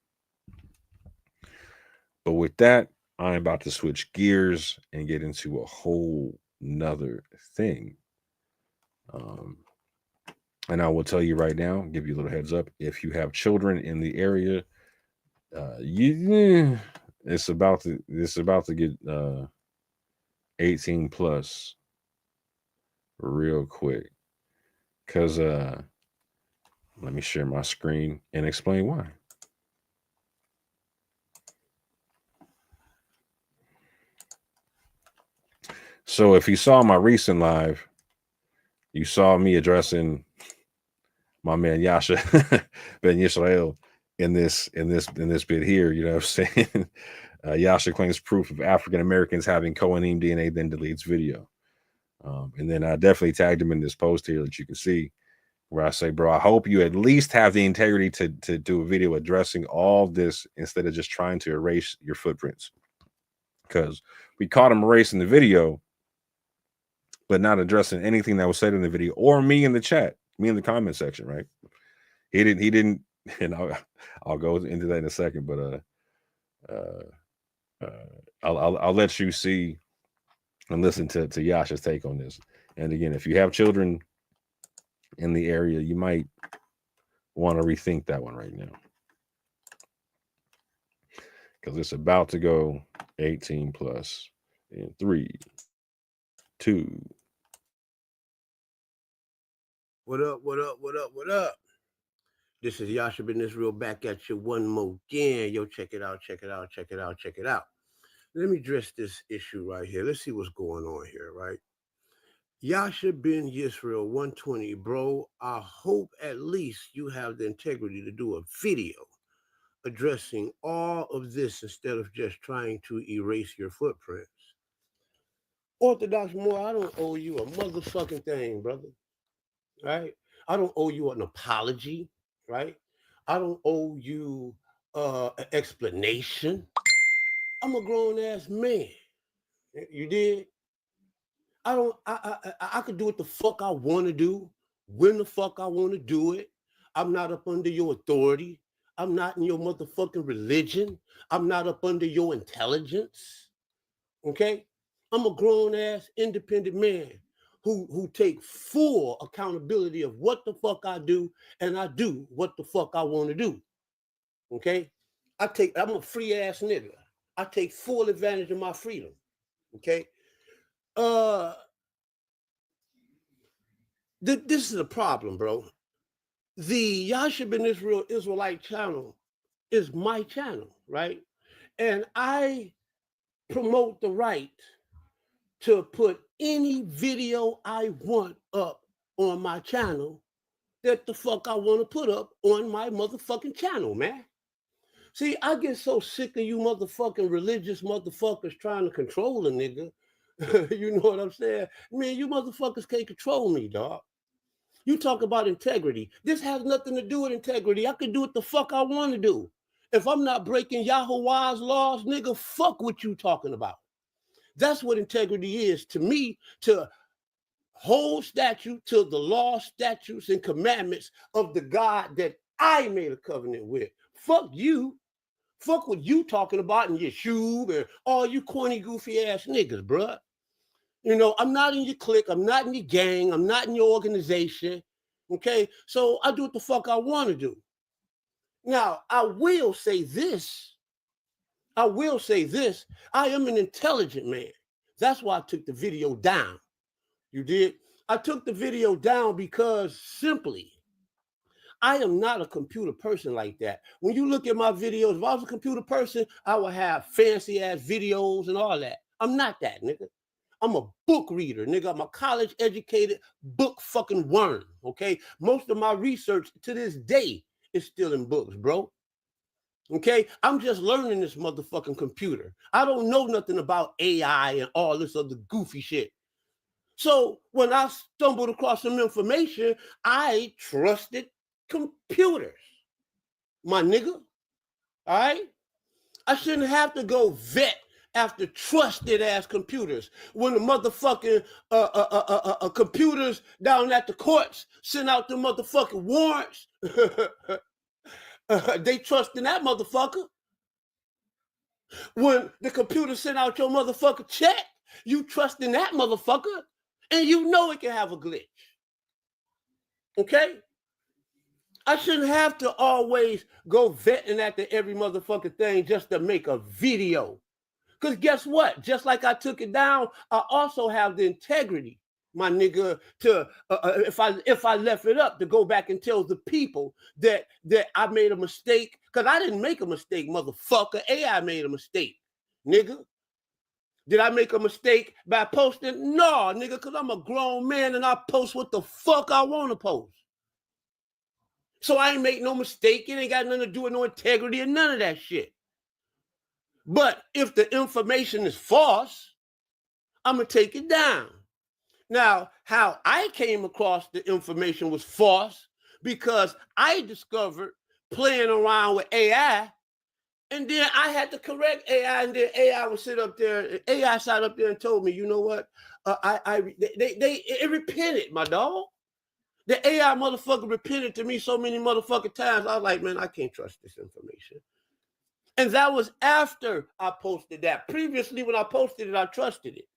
Speaker 1: But with that, I'm about to switch gears and get into a whole nother thing. And I will tell you right now, give you a little heads up, if you have children in the area, it's about to get 18 plus real quick. Cause let me share my screen and explain why. So if you saw my recent live, you saw me addressing my man Yasha Ben Yisrael in this bit here. You know what I'm saying? Yasha claims proof of African Americans having Kohanim DNA, then deletes video. And then I definitely tagged him in this post here that you can see, where I say, bro, I hope you at least have the integrity to do a video addressing all this instead of just trying to erase your footprints. Because we caught him erasing the video, but not addressing anything that was said in the video or me in the chat, me in the comment section, right? He didn't, and I'll go into that in a second, but I'll let you see and listen to Yasha's take on this. And again, if you have children in the area, you might want to rethink that one right now, because it's about to go 18 plus in 3, 2.
Speaker 7: What up? This is Yasha Ben Israel back at you one more again. Yo, check it out. Let me address this issue right here. Let's see what's going on here, right? Yasha Ben Yisrael 120, bro. I hope at least you have the integrity to do a video addressing all of this instead of just trying to erase your footprints. Orthodox Moore, I don't owe you a motherfucking thing, brother. Right? I don't owe you an apology, right? I don't owe you an explanation. I'm a grown-ass man. You did? I could do what the fuck I want to do, when the fuck I want to do it. I'm not up under your authority. I'm not in your motherfucking religion. I'm not up under your intelligence. Okay? I'm a grown-ass independent man who take full accountability of what the fuck I do, and I do what the fuck I want to do. Okay? I'm a free ass nigga. I take full advantage of my freedom. Okay? This is a problem, bro. The Yasha Ben Israel Israelite channel is my channel, right? And I promote the right to put any video I want up on my channel that the fuck I want to put up on my motherfucking channel, man. See, I get so sick of you motherfucking religious motherfuckers trying to control a nigga. You know what I'm saying? Man, you motherfuckers can't control me, dog. You talk about integrity. This has nothing to do with integrity. I can do what the fuck I want to do. If I'm not breaking Yahweh's laws, nigga, fuck what you talking about. That's what integrity is to me, to hold statute to the law, statutes, and commandments of the God that I made a covenant with. Fuck you. Fuck what you talking about in your shoe and all you corny, goofy ass niggas, bruh. You know, I'm not in your clique. I'm not in your gang. I'm not in your organization. Okay? So I do what the fuck I want to do. Now, I will say this. I am an intelligent man. That's why I took the video down. You did? I took the video down because simply, I am not a computer person like that. When you look at my videos, if I was a computer person, I would have fancy ass videos and all that. I'm not that, nigga. I'm a book reader, nigga. I'm a college educated book fucking worm, okay? Most of my research to this day is still in books, bro. Okay? I'm just learning this motherfucking computer. I don't know nothing about AI and all this other goofy shit. So when I stumbled across some information, I trusted computers, my nigga. All right? I shouldn't have to go vet after trusted ass computers. When the motherfucking computers down at the courts send out the motherfucking warrants, they trust in that motherfucker. When the computer send out your motherfucker check, you trust in that motherfucker, and you know it can have a glitch. Okay? I shouldn't have to always go vetting after every motherfucking thing just to make a video. Because guess what? Just like I took it down, I also have the integrity, my nigga, to if I left it up, to go back and tell the people that I made a mistake. Because I didn't make a mistake, motherfucker. AI made a mistake, nigga. Did I make a mistake by posting? No, nigga, because I'm a grown man and I post what the fuck I want to post. So I ain't make no mistake. It ain't got nothing to do with no integrity or none of that shit. But if the information is false, I'm going to take it down. Now, how I came across the information was false because I discovered playing around with AI, and then I had to correct AI, and then AI would sit up there. AI sat up there and told me, you know what? It repented, my dog. The AI motherfucker repented to me so many motherfucking times. I was like, man, I can't trust this information. And that was after I posted that. Previously, when I posted it, I trusted it.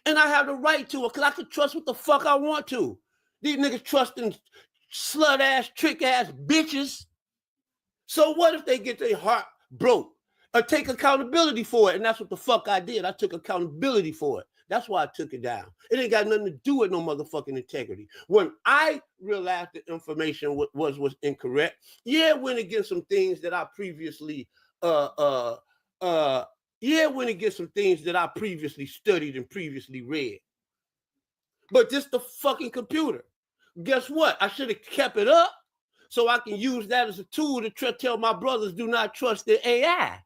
Speaker 7: And I have the right to it because I can trust what the fuck I want to. These niggas trusting slut-ass, trick-ass bitches. So what if they get their heart broke? Or take accountability for it. And that's what the fuck I did. I took accountability for it. That's why I took it down. It ain't got nothing to do with no motherfucking integrity. When I realized the information was incorrect, yeah, it went against some things that I previously went against some things that I previously studied and previously read. But this the fucking computer. Guess what? I should have kept it up so I can use that as a tool to tell my brothers do not trust the AI.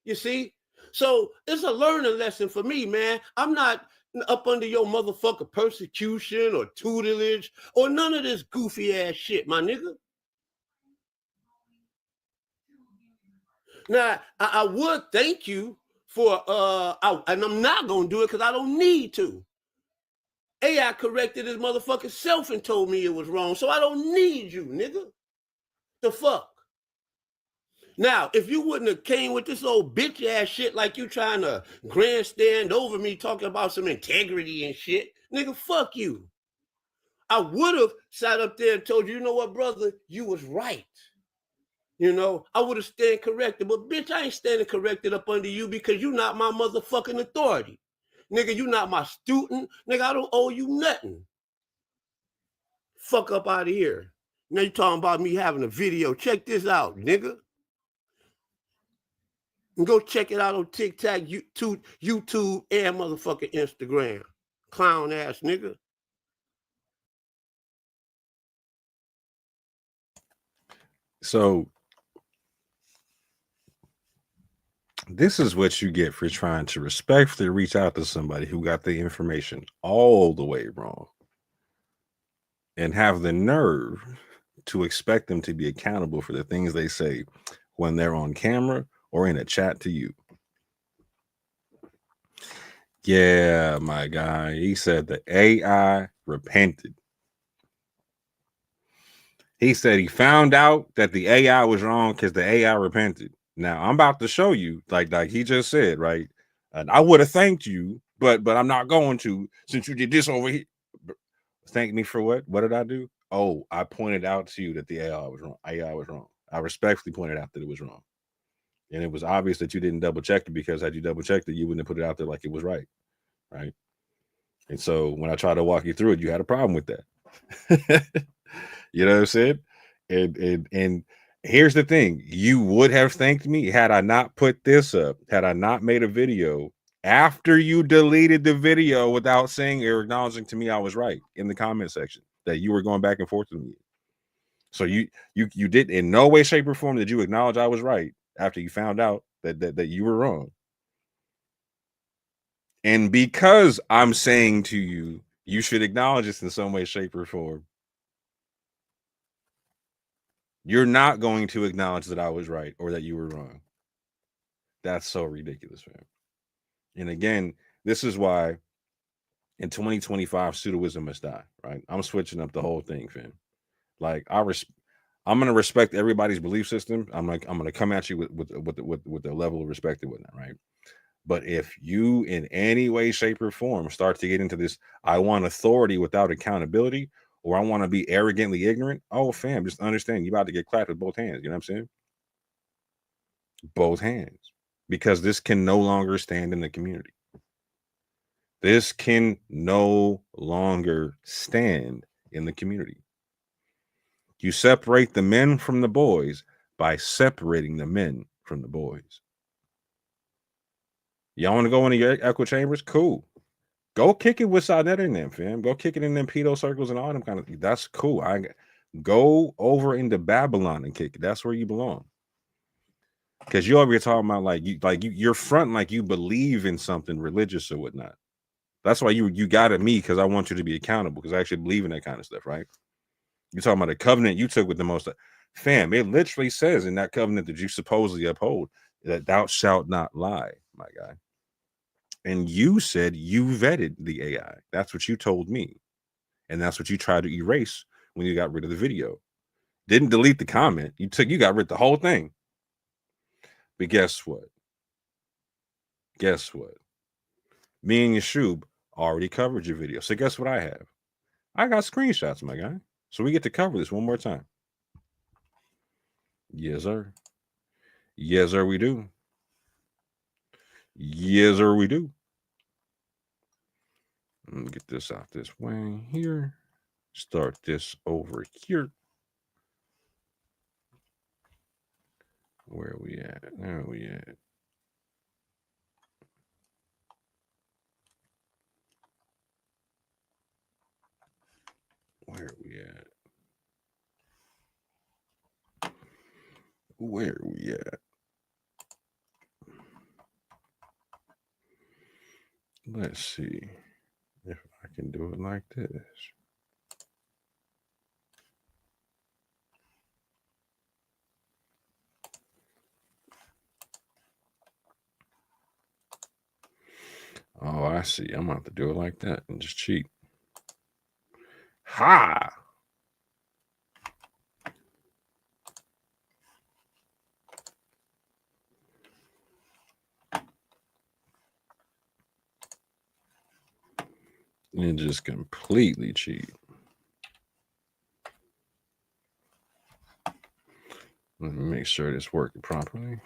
Speaker 7: You see? So it's a learning lesson for me, man. I'm not up under your motherfucker persecution or tutelage or none of this goofy ass shit, my nigga. Now, I would thank you for, and I'm not going to do it because I don't need to. AI corrected his motherfucking self and told me it was wrong, so I don't need you, nigga. The fuck? Now, if you wouldn't have came with this old bitch ass shit like you trying to grandstand over me talking about some integrity and shit, nigga, fuck you. I would have sat up there and told you, you know what, brother, you was right. You know, I would have stand corrected, but bitch, I ain't standing corrected up under you because you not my motherfucking authority. Nigga, you not my student. Nigga, I don't owe you nothing. Fuck up out of here. Now you talking about me having a video. Check this out, nigga. And go check it out on TikTok, YouTube, and motherfucking Instagram. Clown ass nigga.
Speaker 1: So This is what you get for trying to respectfully reach out to somebody who got the information all the way wrong and have the nerve to expect them to be accountable for the things they say when they're on camera or in a chat to you. Yeah, my guy. He said the AI repented. He said he found out that the AI was wrong because the AI repented. Now I'm about to show you, like he just said, right? And I would have thanked you, but I'm not going to, since you did this over here. Thank me for what? What did I do? Oh, I pointed out to you that the AI was wrong. AI was wrong. I respectfully pointed out that it was wrong. And it was obvious that you didn't double check it, because had you double checked it, you wouldn't have put it out there like it was right. Right. And so when I tried to walk you through it, you had a problem with that. You know what I'm saying? And here's the thing. You would have thanked me had I not put this up, had I not made a video after you deleted the video without saying or acknowledging to me I was right in the comment section, that you were going back and forth with me. So you did in no way, shape, or form did you acknowledge I was right after you found out that you were wrong. And because I'm saying to you, you should acknowledge this in some way, shape, or form, you're not going to acknowledge that I was right or that you were wrong. That's so ridiculous, fam. And again, this is why in 2025, pseudoism must die, right? I'm switching up the whole thing, fam. Like I'm gonna respect everybody's belief system. I'm gonna come at you with the level of respect and whatnot, right? But if you in any way, shape, or form start to get into this, I want authority without accountability, or I want to be arrogantly ignorant, oh fam, just understand you about to get clapped with both hands. You know what I'm saying? Both hands. Because this can no longer stand in the community. This can no longer stand in the community. You separate the men from the boys by separating the men from the boys. Y'all want to go into your echo chambers? Cool. Go kick it with Sonetta and them, fam. Go kick it in them pedo circles and all them kind of things. That's cool. I go over into Babylon and kick it. That's where you belong. Because you over here talking about you're fronting like you believe in something religious or whatnot. That's why you got at me, because I want you to be accountable, because I actually believe in that kind of stuff, right? You're talking about a covenant you took with the most. Fam, it literally says in that covenant that you supposedly uphold that thou shalt not lie, my guy. And you said you vetted the AI. That's what you told me. And that's what you tried to erase when you got rid of the video. Didn't delete the comment. You got rid of the whole thing. But guess what? Guess what? Me and Yashub already covered your video. So guess what I have? I got screenshots, my guy. So we get to cover this one more time. Yes, sir. Yes, sir, we do. Yes, sir, we do. Let me get this out this way here. Start this over here. Where are we at? Where are we at? Where are we at? Where are we at? Let's see if I can do it like this. Oh, I see. I'm going to have to do it like that and just cheat. Ha! And just completely cheat. Let me make sure it's working properly.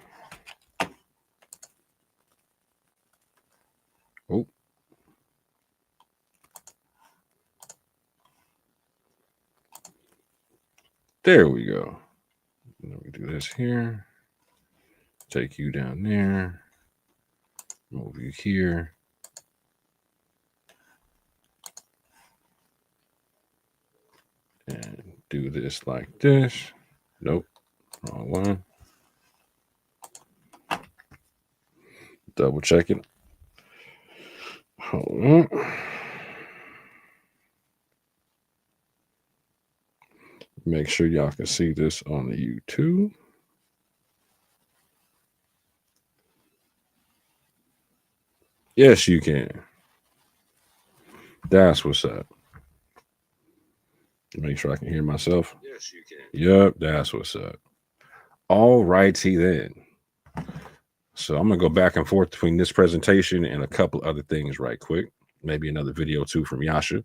Speaker 1: Oh. There we go. Let me do this here. Take you down there. Move you here. And do this like this. Nope. Wrong one. Double checking. Hold on. Make sure y'all can see this on the YouTube. Yes, you can. That's what's up. Make sure I can hear myself.
Speaker 6: Yes, you can.
Speaker 1: Yep, that's what's up. All righty then. So I'm gonna go back and forth between this presentation and a couple other things right quick. Maybe another video too from Yasha.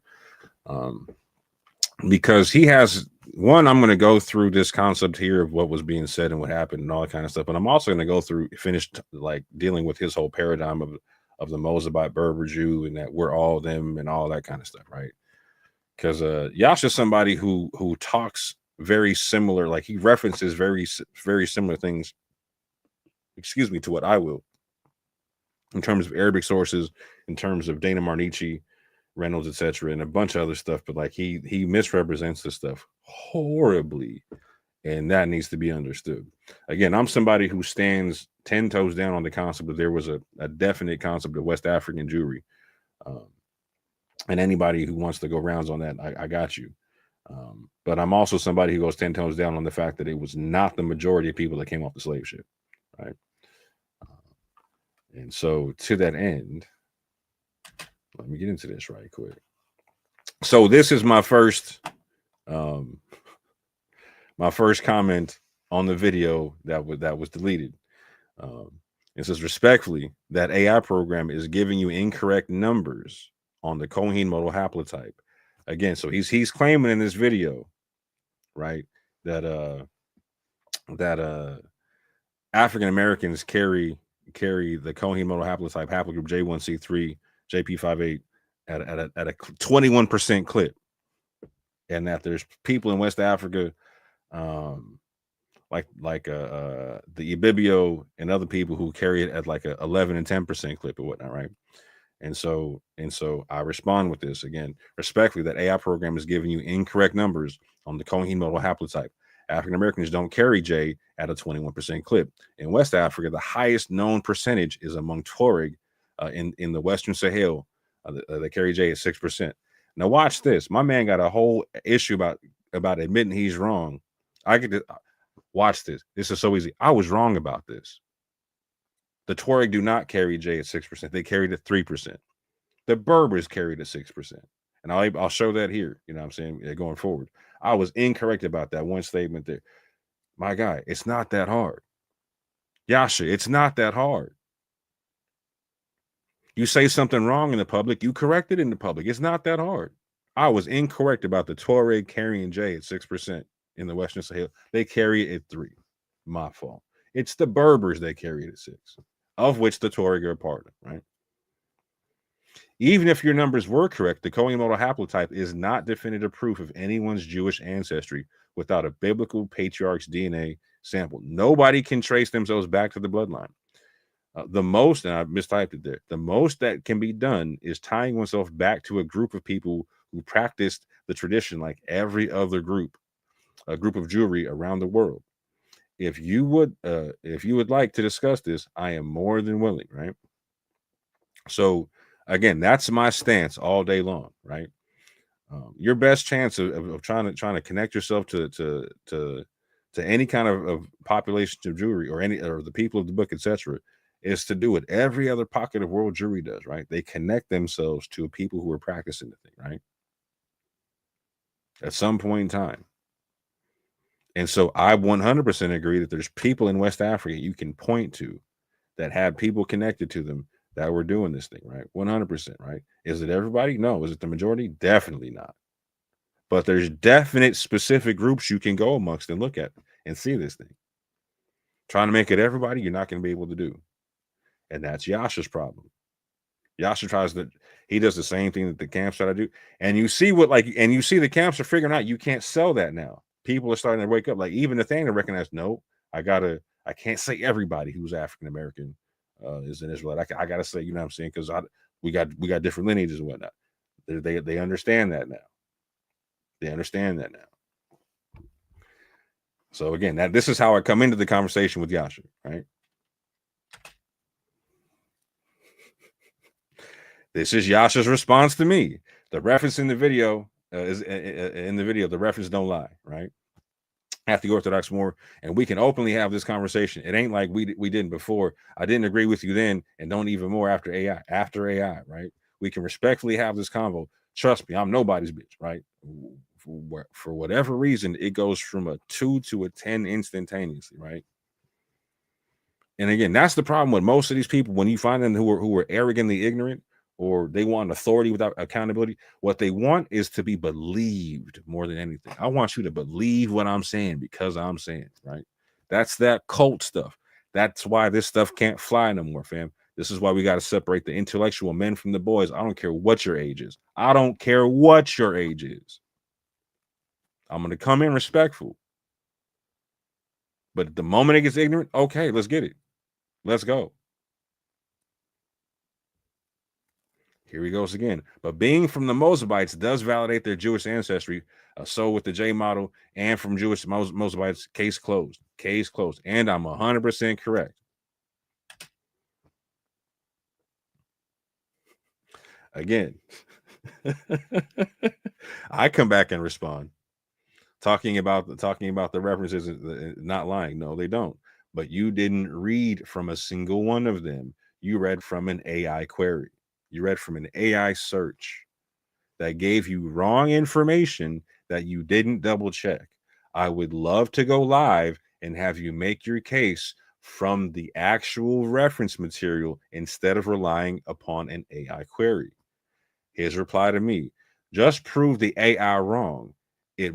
Speaker 1: Because he has one, I'm going to go through this concept here of what was being said and what happened and all that kind of stuff. But I'm also going to go through, finish like dealing with his whole paradigm of the Mozabite Berber Jew and that we're all them and all that kind of stuff, right? Because Yasha's somebody who talks very similar, like he references very similar things, excuse me, to what I will, in terms of Arabic sources, in terms of Dana Marnici, Reynolds, etc., and a bunch of other stuff, but like he misrepresents this stuff horribly, and that needs to be understood. Again, I'm somebody who stands 10 toes down on the concept that there was a definite concept of West African Jewry, and anybody who wants to go rounds on that, I got you. But I'm also somebody who goes 10 toes down on the fact that it was not the majority of people that came off the slave ship, right? And so to that end, let me get into this right quick. So this is my first comment on the video that was deleted. It says, respectfully, that AI program is giving you incorrect numbers on the Cohen model haplotype. Again, so he's claiming in this video, right, that African Americans carry the Cohen model haplotype haplogroup J1C3 JP58 at a 21% clip, and that there's people in West Africa, like the Ibibio and other people who carry it at like a 11 and 10% clip or whatnot, right? And so I respond with this again, respectfully, that AI program is giving you incorrect numbers on the Cohen model haplotype. African Americans don't carry J at a 21% clip. In West Africa, the highest known percentage is among Tuareg in the Western Sahel. They carry J at 6%. Now watch this. My man got a whole issue about admitting he's wrong. I get to watch this. This is so easy. I was wrong about this. The Tuareg do not carry J at 6%. They carried at 3%. The Berbers carried at 6%. And I'll show that here. You know what I'm saying? Going forward. I was incorrect about that one statement there. My guy, it's not that hard. Yasha, it's not that hard. You say something wrong in the public, you correct it in the public. It's not that hard. I was incorrect about the Tuareg carrying J at 6% in the Western Sahel. They carry it at 3%. My fault. It's the Berbers that carry it at 6%, of which the Tuareg are a part of, right? Even if your numbers were correct, the Cohen model haplotype is not definitive proof of anyone's Jewish ancestry without a biblical patriarch's DNA sample. Nobody can trace themselves back to the bloodline. The most, and I mistyped it there, the most that can be done is tying oneself back to a group of people who practiced the tradition like every other group, a group of Jewry around the world. If you would like to discuss this, I am more than willing, right? So again, that's my stance all day long, right? Your best chance of trying to connect yourself to any kind of population of Jewry or the people of the book, etc., is to do what every other pocket of world Jewry does, right? They connect themselves to people who are practicing the thing, right? At some point in time. And so I 100% agree that there's people in West Africa you can point to that have people connected to them that were doing this thing, right? 100%, right? Is it everybody? No. Is it the majority? Definitely not. But there's definite specific groups you can go amongst and look at and see this thing. Trying to make it everybody, you're not going to be able to do. And that's Yasha's problem. Yasha he does the same thing that the camps try to do. And you see the camps are figuring out you can't sell that now. People are starting to wake up. Like even Nathaniel recognized, no, I can't say everybody who's African American is an Israelite. I gotta say, you know what I'm saying? Because we got different lineages and whatnot. They understand that now. They understand that now. So again, this is how I come into the conversation with Yasha, right? This is Yasha's response to me. The reference in the video is in the video. The reference don't lie, right? Have to go orthodox more, and we can openly have this conversation. It ain't like we didn't before. I didn't agree with you then, and don't even more after AI. After AI, right? We can respectfully have this convo. Trust me, I'm nobody's bitch, right? For whatever reason, it goes from a 2 to a 10 instantaneously, right? And again, that's the problem with most of these people. When you find them who are arrogantly ignorant, or they want authority without accountability, what they want is to be believed more than anything. I want you to believe what I'm saying because I'm saying, right? That's that cult stuff. That's why this stuff can't fly no more, fam. This is why we got to separate the intellectual men from the boys. I don't care what your age is. I don't care what your age is. I'm going to come in respectful. But the moment it gets ignorant, okay, let's get it. Let's go. Here he goes again. But being from the Mozabites does validate their Jewish ancestry. So with the J model and from Jewish Mozabites, case closed. Case closed. And I'm 100% correct. Again, I come back and respond. Talking about the references, not lying. No, they don't. But you didn't read from a single one of them. You read from an AI query. You read from an AI search that gave you wrong information that you didn't double check. I would love to go live and have you make your case from the actual reference material instead of relying upon an AI query. His reply to me, just prove the AI wrong. It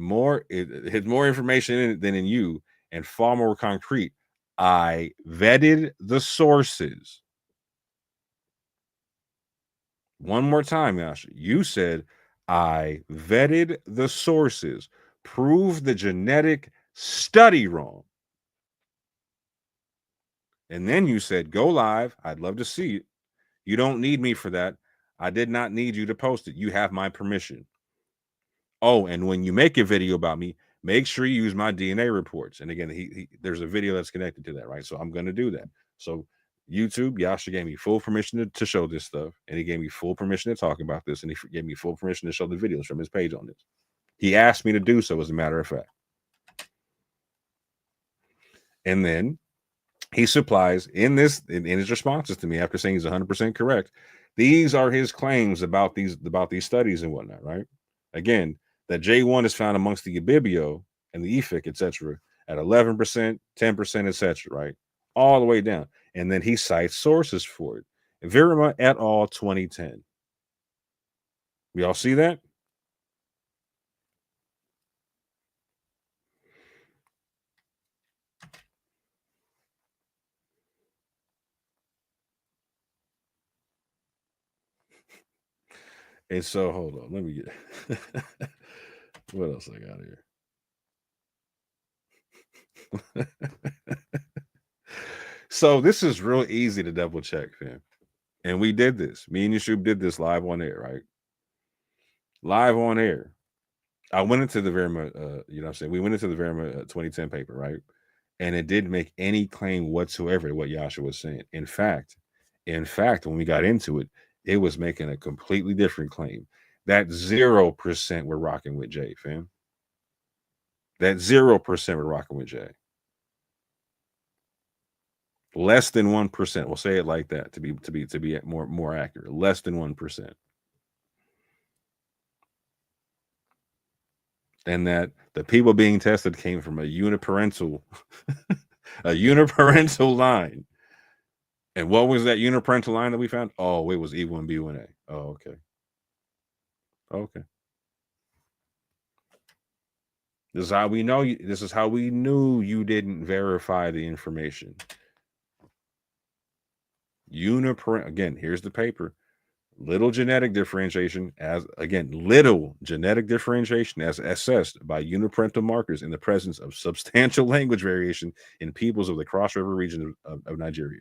Speaker 1: has more information in it than in you and far more concrete. I vetted the sources. One more time, Yasha. You said, I vetted the sources. Prove the genetic study wrong. And then you said, go live. I'd love to see it. You don't need me for that. I did not need you to post it. You have my permission. Oh, and when you make a video about me, make sure you use my DNA reports. And again, there's a video that's connected to that, right? So I'm going to do that. So YouTube, Yasha gave me full permission to show this stuff. And he gave me full permission to talk about this. And he gave me full permission to show the videos from his page on this. He asked me to do so, as a matter of fact. And then he supplies in his responses to me after saying he's 100% correct. These are his claims about these studies and whatnot, right? Again, that J1 is found amongst the Ibibio and the Efik, etc., at 11%, 10%, etc., right? All the way down. And then he cites sources for it. Virima et al. 2010. We all see that? And so, hold on. Let me get... what else I got here? So this is real easy to double check, fam. And we did this. Me and Yashub did this live on air, right? Live on air. I went into the Verima, you know what I'm saying? We went into the Verima 2010 paper, right? And it didn't make any claim whatsoever to what Yasha was saying. In fact, when we got into it, it was making a completely different claim. That 0% we're rocking with Jay, fam. That 0% we're rocking with Jay. Less than 1%. We'll say it like that to be more accurate. Less than 1%. And that the people being tested came from a uniparental line. And what was that uniparental line that we found? Oh, it was E1, B1A. Oh, okay. Okay. This is how we know you. This is how we knew you didn't verify the information. Uniparent. Again, here's the paper. Little genetic differentiation as assessed by uniparental markers in the presence of substantial language variation in peoples of the Cross River region of Nigeria.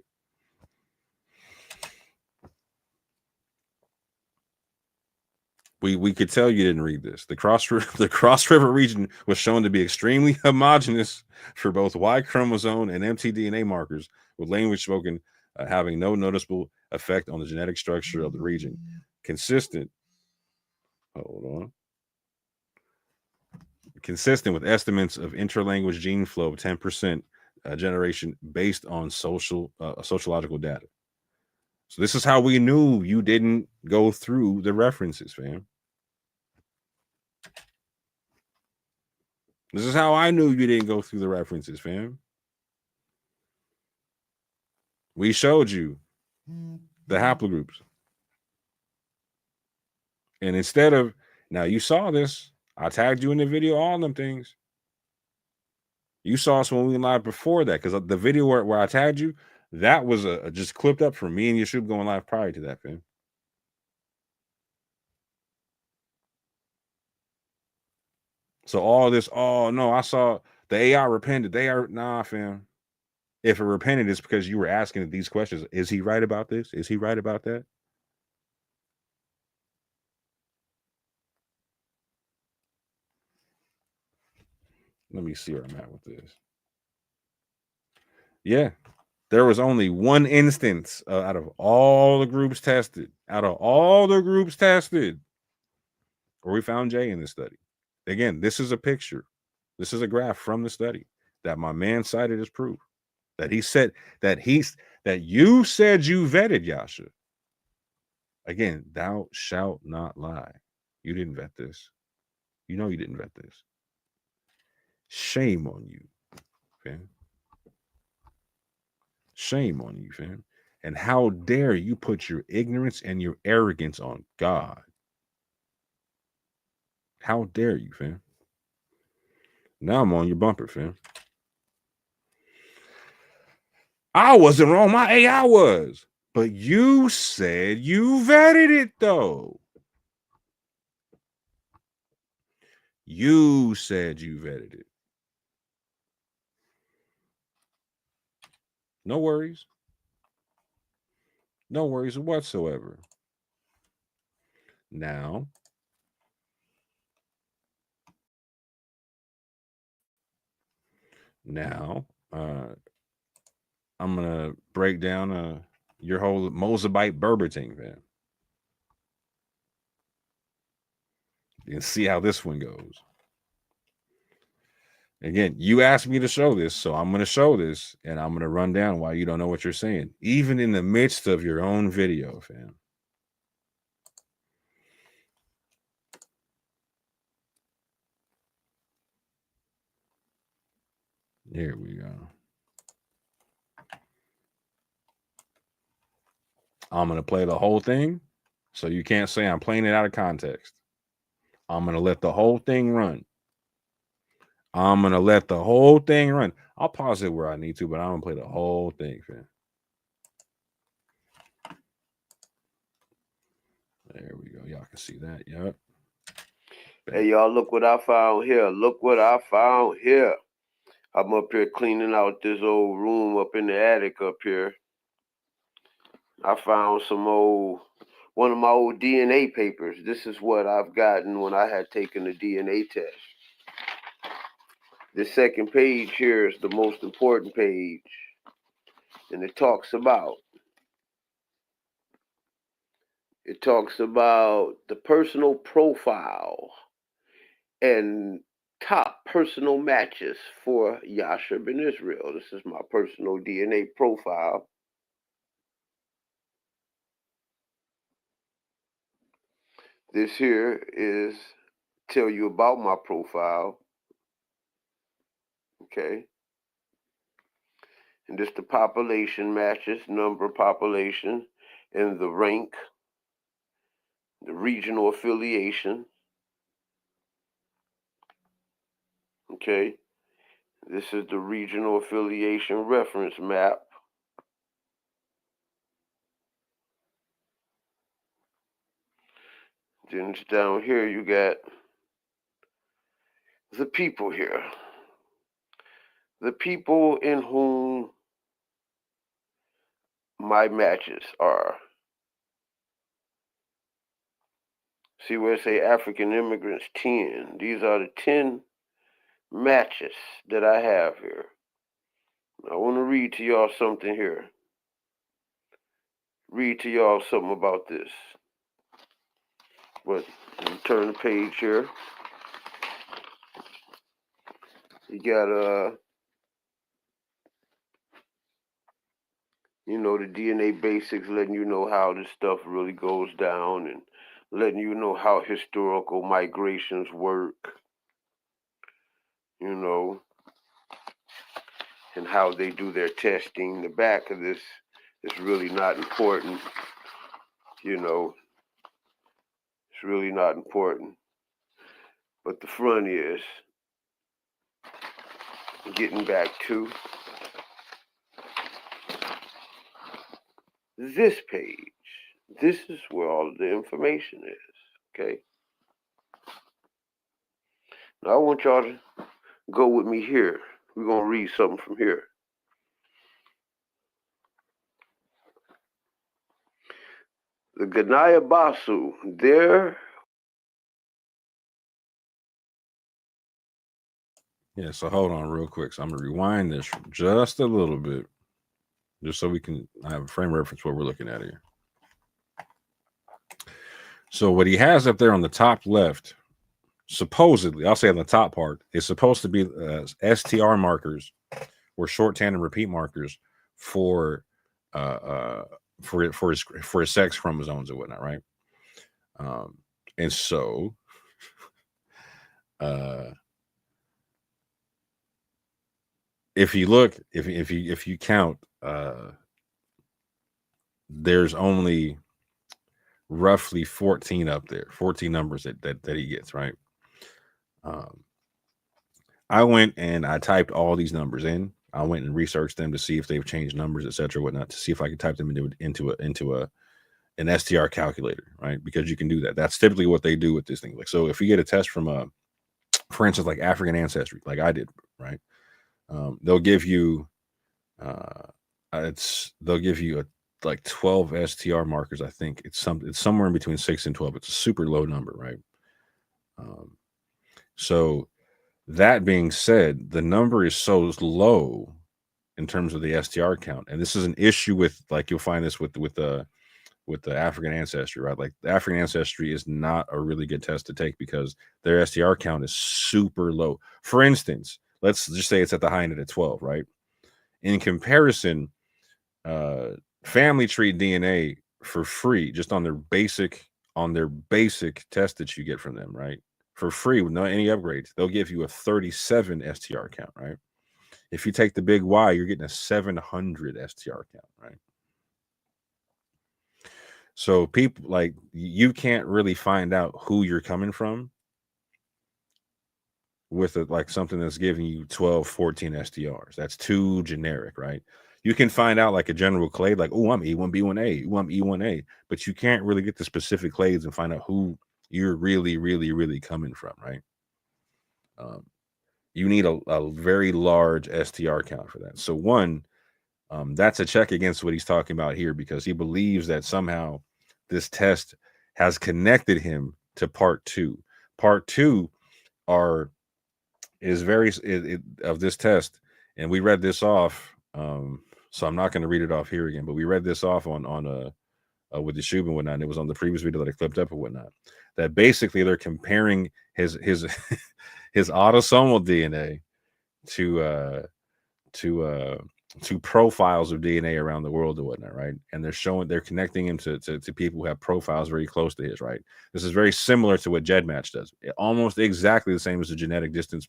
Speaker 1: We could tell you didn't read this. The Cross River region was shown to be extremely homogeneous for both Y chromosome and mtDNA markers, with language spoken having no noticeable effect on the genetic structure of the region. Consistent with estimates of interlanguage gene flow of 10% generation based on sociological data. So this is how we knew you didn't go through the references, fam. This is how I knew you didn't go through the references, fam. We showed you the haplogroups. And instead of, now you saw this, I tagged you in the video, all them things. You saw us when we went live before that, because the video where I tagged you, that was just clipped up from me and Yasha going live prior to that, fam. So all this, oh no, I saw the AI repented. They are, nah, fam. If it repented, it's because you were asking these questions. Is he right about this? Is he right about that? Let me see where I'm at with this. Yeah, there was only one instance out of all the groups tested, where we found Jay in this study. Again, this is a picture. This is a graph from the study that my man cited as proof that he said that you said you vetted, Yasha. Again, thou shalt not lie. You didn't vet this. You know you didn't vet this. Shame on you, fam. Shame on you, fam. And how dare you put your ignorance and your arrogance on God? How dare you, fam? Now I'm on your bumper, fam. I wasn't wrong. My AI was. But you said you vetted it, though. You said you vetted it. No worries. No worries whatsoever. Now, I'm going to break down your whole Mozabite Berber thing, man. You can see how this one goes. Again, you asked me to show this, so I'm going to show this, and I'm going to run down why you don't know what you're saying, even in the midst of your own video, fam. Here we go. I'm going to play the whole thing, so you can't say I'm playing it out of context. I'm going to let the whole thing run. I'll pause it where I need to, but I'm going to play the whole thing, fam. There we go. Y'all can see that. Yep.
Speaker 8: Hey, y'all, look what I found here. I'm up here cleaning out this old room up in the attic up here. I found one of my old DNA papers. This is what I've gotten when I had taken the DNA test. The second page here is the most important page. And it talks about the personal profile and top personal matches for Yasha ben Israel. This is my personal DNA profile. This here is tell you about my profile. Okay. And this the population matches, number of population, and the rank, the regional affiliation. Okay. This is the regional affiliation reference map. Then down here you got the people here. The people in whom my matches are. See where it say African immigrants 10. These are the 10 matches that I have here. I want to read to y'all something here. read to y'all something about this. But turn the page here. You got you know, the DNA basics, letting you know how this stuff really goes down, and letting you know how historical migrations work, you know, and how they do their testing. The back of this is really not important, you know. It's really not important. But the front is. Getting back to this page. This is where all of the information is, okay? Now I want y'all to go with me here. We're going to read something from here. The Ganaya Basu, there.
Speaker 1: Yeah, so hold on real quick. So I'm going to rewind this just a little bit, just so we can have a frame reference what we're looking at here. So what he has up there on the top left, supposedly, I'll say on the top part, is supposed to be STR markers or short tandem repeat markers for his sex chromosomes and whatnot, right? And so if you look, if you count, there's only roughly 14 up there, 14 numbers that he gets, right? I went and I typed all these numbers in. I went and researched them to see if they've changed numbers, etc., whatnot, to see if I could type them into an STR calculator, right? Because you can do that. That's typically what they do with this thing. Like, so if you get a test from for instance, like African ancestry, like I did, right? They'll give you they'll give you like 12 STR markers. I think it's somewhere in between 6 and 12. It's a super low number, right? So that being said, the number is so low in terms of the STR count, and this is an issue with, like, you'll find this with the African ancestry, right? Like, the African ancestry is not a really good test to take because their STR count is super low. For instance, let's just say it's at the high end at 12, right? In comparison, family tree DNA for free, just on their basic test that you get from them, right? For free with no any upgrades, they'll give you a 37 STR count, right? If you take the big Y, you're getting a 700 STR count, right? So people, like, you can't really find out who you're coming from with like something that's giving you 12, 14 STRs. That's too generic, right? You can find out like a general clade, like, oh, I'm E1B1A, oh, I'm E1A, but you can't really get the specific clades and find out who you're really, really, really coming from, right? You need a very large STR count for that. So one, that's a check against what he's talking about here, because he believes that somehow this test has connected him to part two. Part two is of this test, and we read this off. So I'm not going to read it off here again, but we read this off on with the Shub and whatnot. And it was on the previous video that I clipped up and whatnot. That basically they're comparing his autosomal DNA to profiles of DNA around the world and whatnot, right? And they're connecting him to people who have profiles very close to his, right? This is very similar to what GEDmatch does. Almost exactly the same as the genetic distance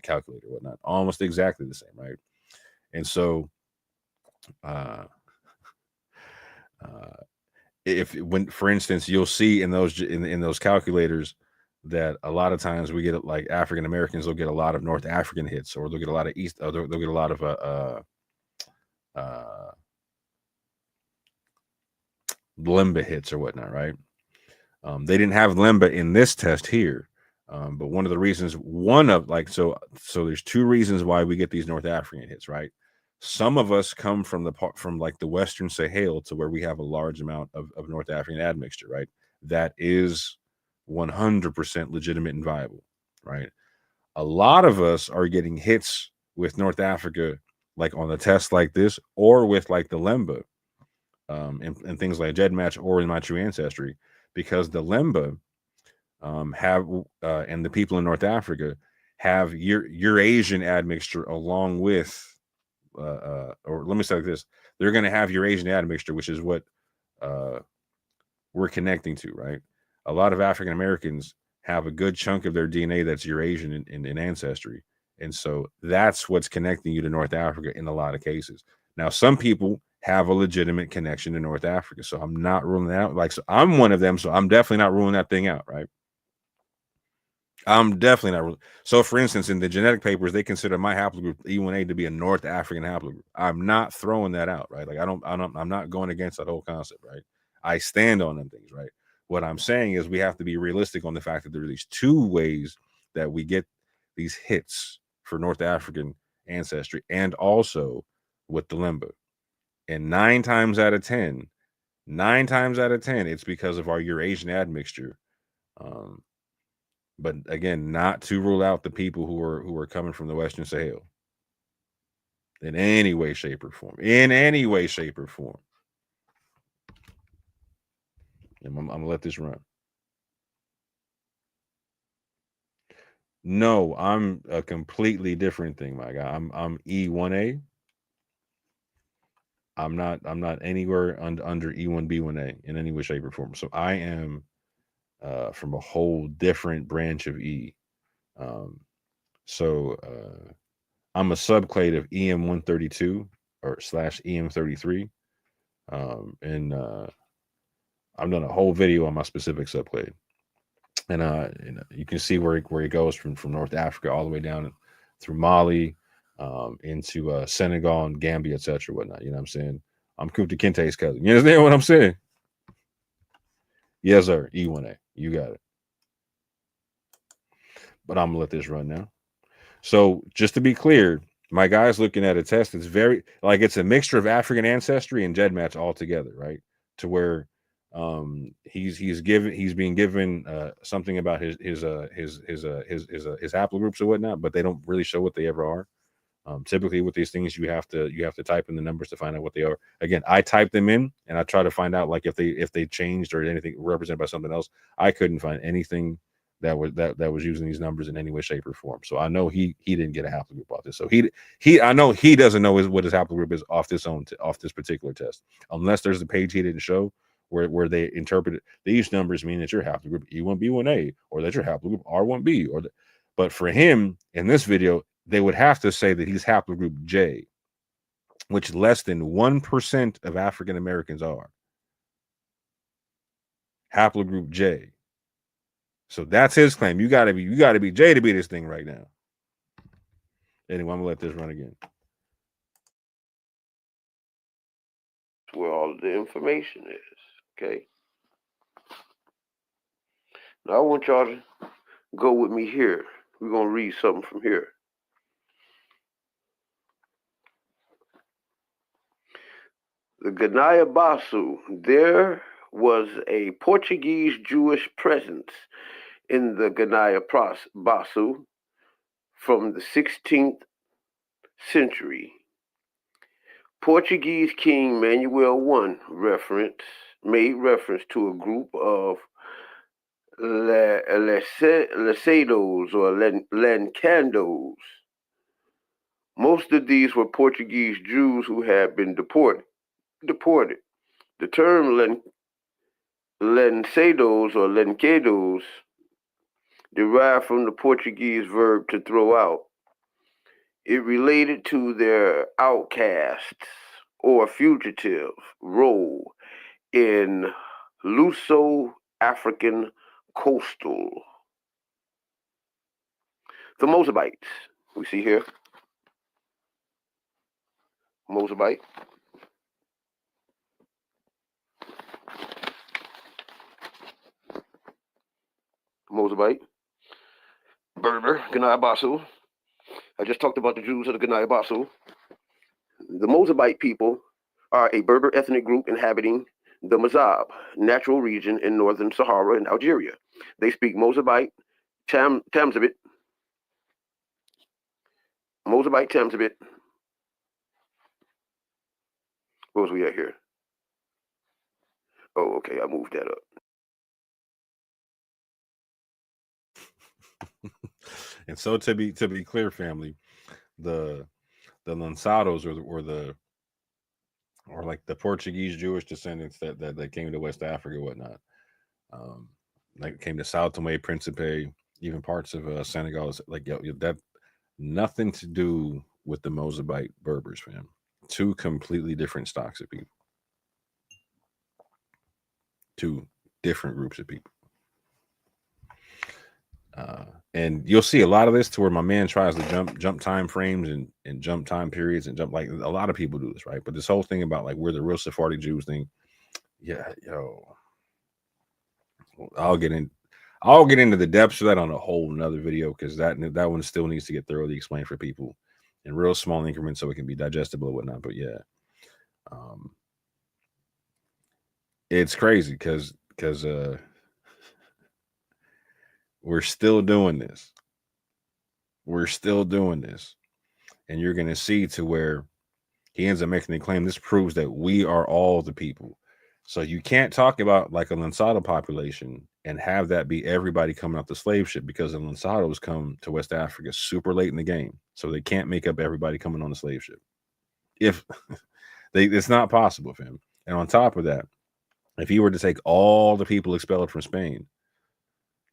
Speaker 1: calculator, whatnot. Almost exactly the same, right? And so, when, for instance, you'll see in those calculators that a lot of times we get, like, African Americans will get a lot of North African hits, or they'll get a lot of they'll get a lot of Limba hits or whatnot, right? They didn't have Limba in this test here, but one of the reasons, so there's two reasons why we get these North African hits, right? Some of us come from like the Western Sahel, to where we have a large amount of North African admixture, right? That is 100% legitimate and viable, right? A lot of us are getting hits with North Africa, like on the test like this, or with like the Lemba, in things like GEDmatch or in My True Ancestry, because the Lemba have and the people in North Africa have Eurasian admixture along with or let me say like this, they're going to have Eurasian admixture, which is what we're connecting to, right? A lot of African Americans have a good chunk of their DNA that's Eurasian in ancestry, and so that's what's connecting you to North Africa in a lot of cases. Now, some people have a legitimate connection to North Africa, so I'm not ruling that out. Like, so I'm one of them, so I'm definitely not ruling that thing out, right? I'm definitely not. So, for instance, in the genetic papers, they consider my haplogroup E1A to be a North African haplogroup. I'm not throwing that out, right? Like, I'm not going against that whole concept, right? I stand on them things, right? What I'm saying is we have to be realistic on the fact that there are these two ways that we get these hits for North African ancestry, and also with the Lemba. And 9 times out of 10, it's because of our Eurasian admixture. But again, not to rule out the people who are coming from the Western Sahel in any way, shape, or form. In any way, shape, or form. And I'm gonna let this run. No, I'm a completely different thing, my guy. I'm E1A. I'm not anywhere under E1B1A in any way, shape, or form. So I am from a whole different branch of E. So I'm a subclade of EM132 or /EM33. And I've done a whole video on my specific subclade. And you can see where it goes from North Africa all the way down through Mali, into Senegal and Gambia, etc. Whatnot. You know what I'm saying? I'm Kunta Kinte's cousin. You understand what I'm saying? Yes, sir. E1A. You got it. But I'm gonna let this run now. So just to be clear, my guy's looking at a test that's very like it's a mixture of African ancestry and GEDmatch all together, right? To where he's being given something about his haplogroups or whatnot, but they don't really show what they ever are. Typically with these things you have to type in the numbers to find out what they are. Again, I type them in and I try to find out like if they changed or anything represented by something else. I couldn't find anything that was using these numbers in any way, shape, or form. So I know he didn't get a haplogroup off this. So he I know he doesn't know what his haplogroup is off this particular test, unless there's a page he didn't show where they interpret these numbers mean that your haplogroup E1B1A or that your haplogroup R1B but for him in this video they would have to say that he's haplogroup J, which less than 1% of African Americans are haplogroup J. So that's his claim. You gotta be J to be this thing right now. Anyway, I'm gonna let this run again.
Speaker 8: Where all the information is. Okay. Now I want y'all to go with me here. We're gonna read something from here. The Ganaya Basu. There was a Portuguese Jewish presence in the Ganaya Basu from the 16th century. Portuguese King Manuel I made reference to a group of Lacedos or Lancandos. Most of these were Portuguese Jews who had been deported. The term Lancedos or Lancados derived from the Portuguese verb to throw out. It related to their outcasts or fugitive role in Luso-African coastal. The Mozabites, we see here. Mozabite. Berber, Ganaya Basu. I just talked about the Jews of the Ganaya Basu. The Mozabite people are a Berber ethnic group inhabiting the Mazab natural region in northern Sahara and Algeria. They speak Mozabite, Tamzabit. Where was we at here? Oh, okay. I moved that up.
Speaker 1: And so to be clear, family, the Lanzados or like the Portuguese Jewish descendants that came to West Africa, whatnot, like came to Sao Tome, Principe, even parts of Senegal. Like that nothing to do with the Mozabite Berbers, fam. Two completely different stocks of people. Two different groups of people. And you'll see a lot of this to where my man tries to jump time frames and jump time periods and jump, like a lot of people do this, right? But this whole thing about like we're the real Sephardi Jews thing, yeah, I'll get into the depths of that on a whole nother video, because that one still needs to get thoroughly explained for people in real small increments so it can be digestible and whatnot. But yeah, it's crazy because we're still doing this. We're still doing this. And you're going to see to where he ends up making the claim. This proves that we are all the people. So you can't talk about like a Lansado population and have that be everybody coming off the slave ship, because the Lansados come to West Africa super late in the game. So they can't make up everybody coming on the slave ship. If it's not possible for him. And on top of that, if he were to take all the people expelled from Spain,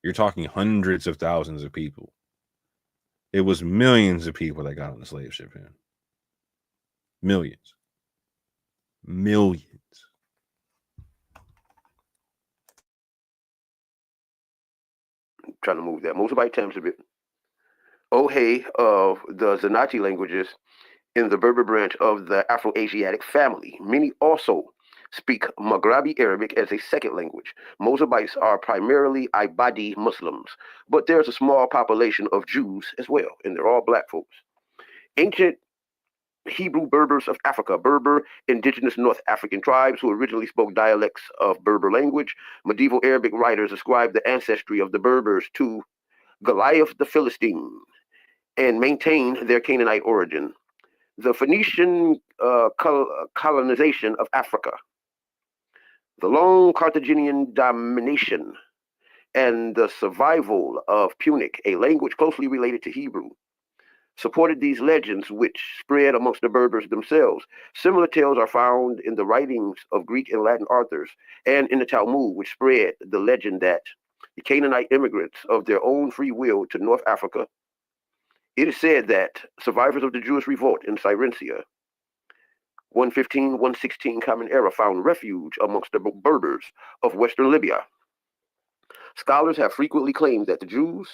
Speaker 1: you're talking hundreds of thousands of people. It was millions of people that got on the slave ship, man. Millions.
Speaker 8: Trying to move that. Mozabite times a bit. Ohe of the Zenati languages in the Berber branch of the Afro-Asiatic family. Many also speak Maghrabi Arabic as a second language. Mozabites are primarily Ibadi Muslims, but there's a small population of Jews as well, and they're all black folks. Ancient Hebrew Berbers of Africa, Berber, indigenous North African tribes who originally spoke dialects of Berber language. Medieval Arabic writers ascribe the ancestry of the Berbers to Goliath the Philistine and maintain their Canaanite origin. The Phoenician colonization of Africa, the long Carthaginian domination, and the survival of Punic, a language closely related to Hebrew, supported these legends, which spread amongst the Berbers themselves. Similar tales are found in the writings of Greek and Latin authors and in the Talmud, which spread the legend that the Canaanite immigrants of their own free will to North Africa. It is said that survivors of the Jewish revolt in Syrencia, 115, 116 Common Era, found refuge amongst the Berbers of Western Libya. Scholars have frequently claimed that the Jews'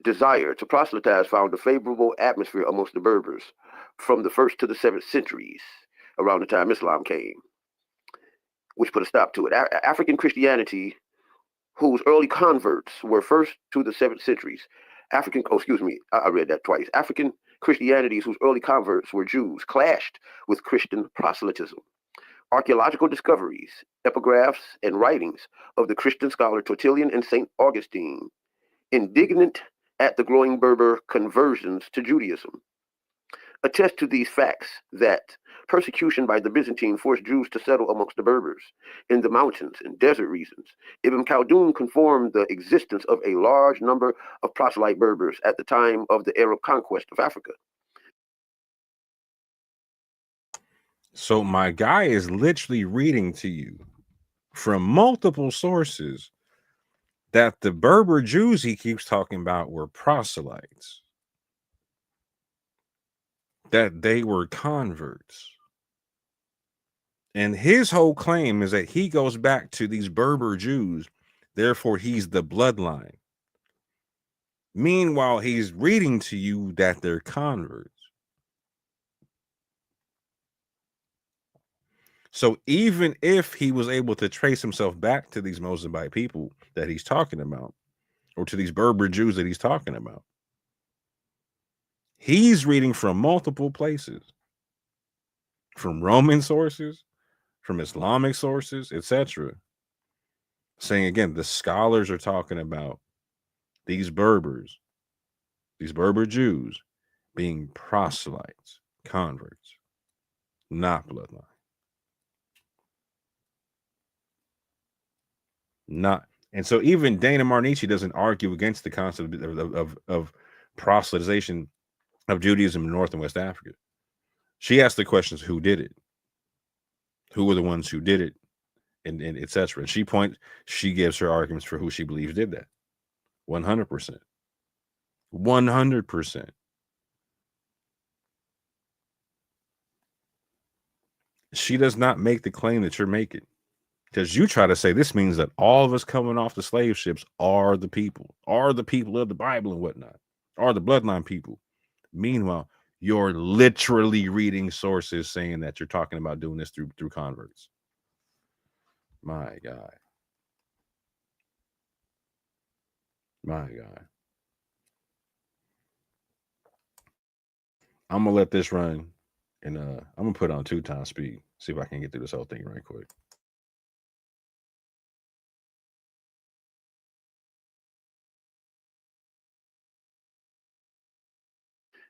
Speaker 8: desire to proselytize found a favorable atmosphere amongst the Berbers from the 1st to the 7th centuries, around the time Islam came, which put a stop to it. African Christianity, whose early converts were 1st to the 7th centuries, I read that twice. African Christianities whose early converts were Jews clashed with Christian proselytism. Archaeological discoveries, epigraphs, and writings of the Christian scholar Tertullian and St. Augustine, indignant at the growing Berber conversions to Judaism, attest to these facts that persecution by the Byzantine forced Jews to settle amongst the Berbers in the mountains and desert regions. Ibn Khaldun confirmed the existence of a large number of proselyte Berbers at the time of the Arab conquest of Africa.
Speaker 1: So my guy is literally reading to you from multiple sources that the Berber Jews he keeps talking about were proselytes, that they were converts. And his whole claim is that he goes back to these Berber Jews, therefore he's the bloodline. Meanwhile, he's reading to you that they're converts. So even if he was able to trace himself back to these Mozabite people that he's talking about, or to these Berber Jews that he's talking about, he's reading from multiple places, from Roman sources, from Islamic sources, etc. Saying again, the scholars are talking about these Berber Jews being proselytes, converts, not bloodline. Not. And so even Dana Marnici doesn't argue against the concept of proselytization of Judaism in North and West Africa. She asked the questions: who did it? Who were the ones who did it? And etc. And she gives her arguments for who she believes did that. 100%. 100%. She does not make the claim that you're making. Because you try to say this means that all of us coming off the slave ships are the people of the Bible and whatnot, are the bloodline people. Meanwhile, you're literally reading sources saying that you're talking about doing this through converts. My God. My God. I'm gonna let this run, and I'm gonna put on 2x speed. See if I can get through this whole thing right quick.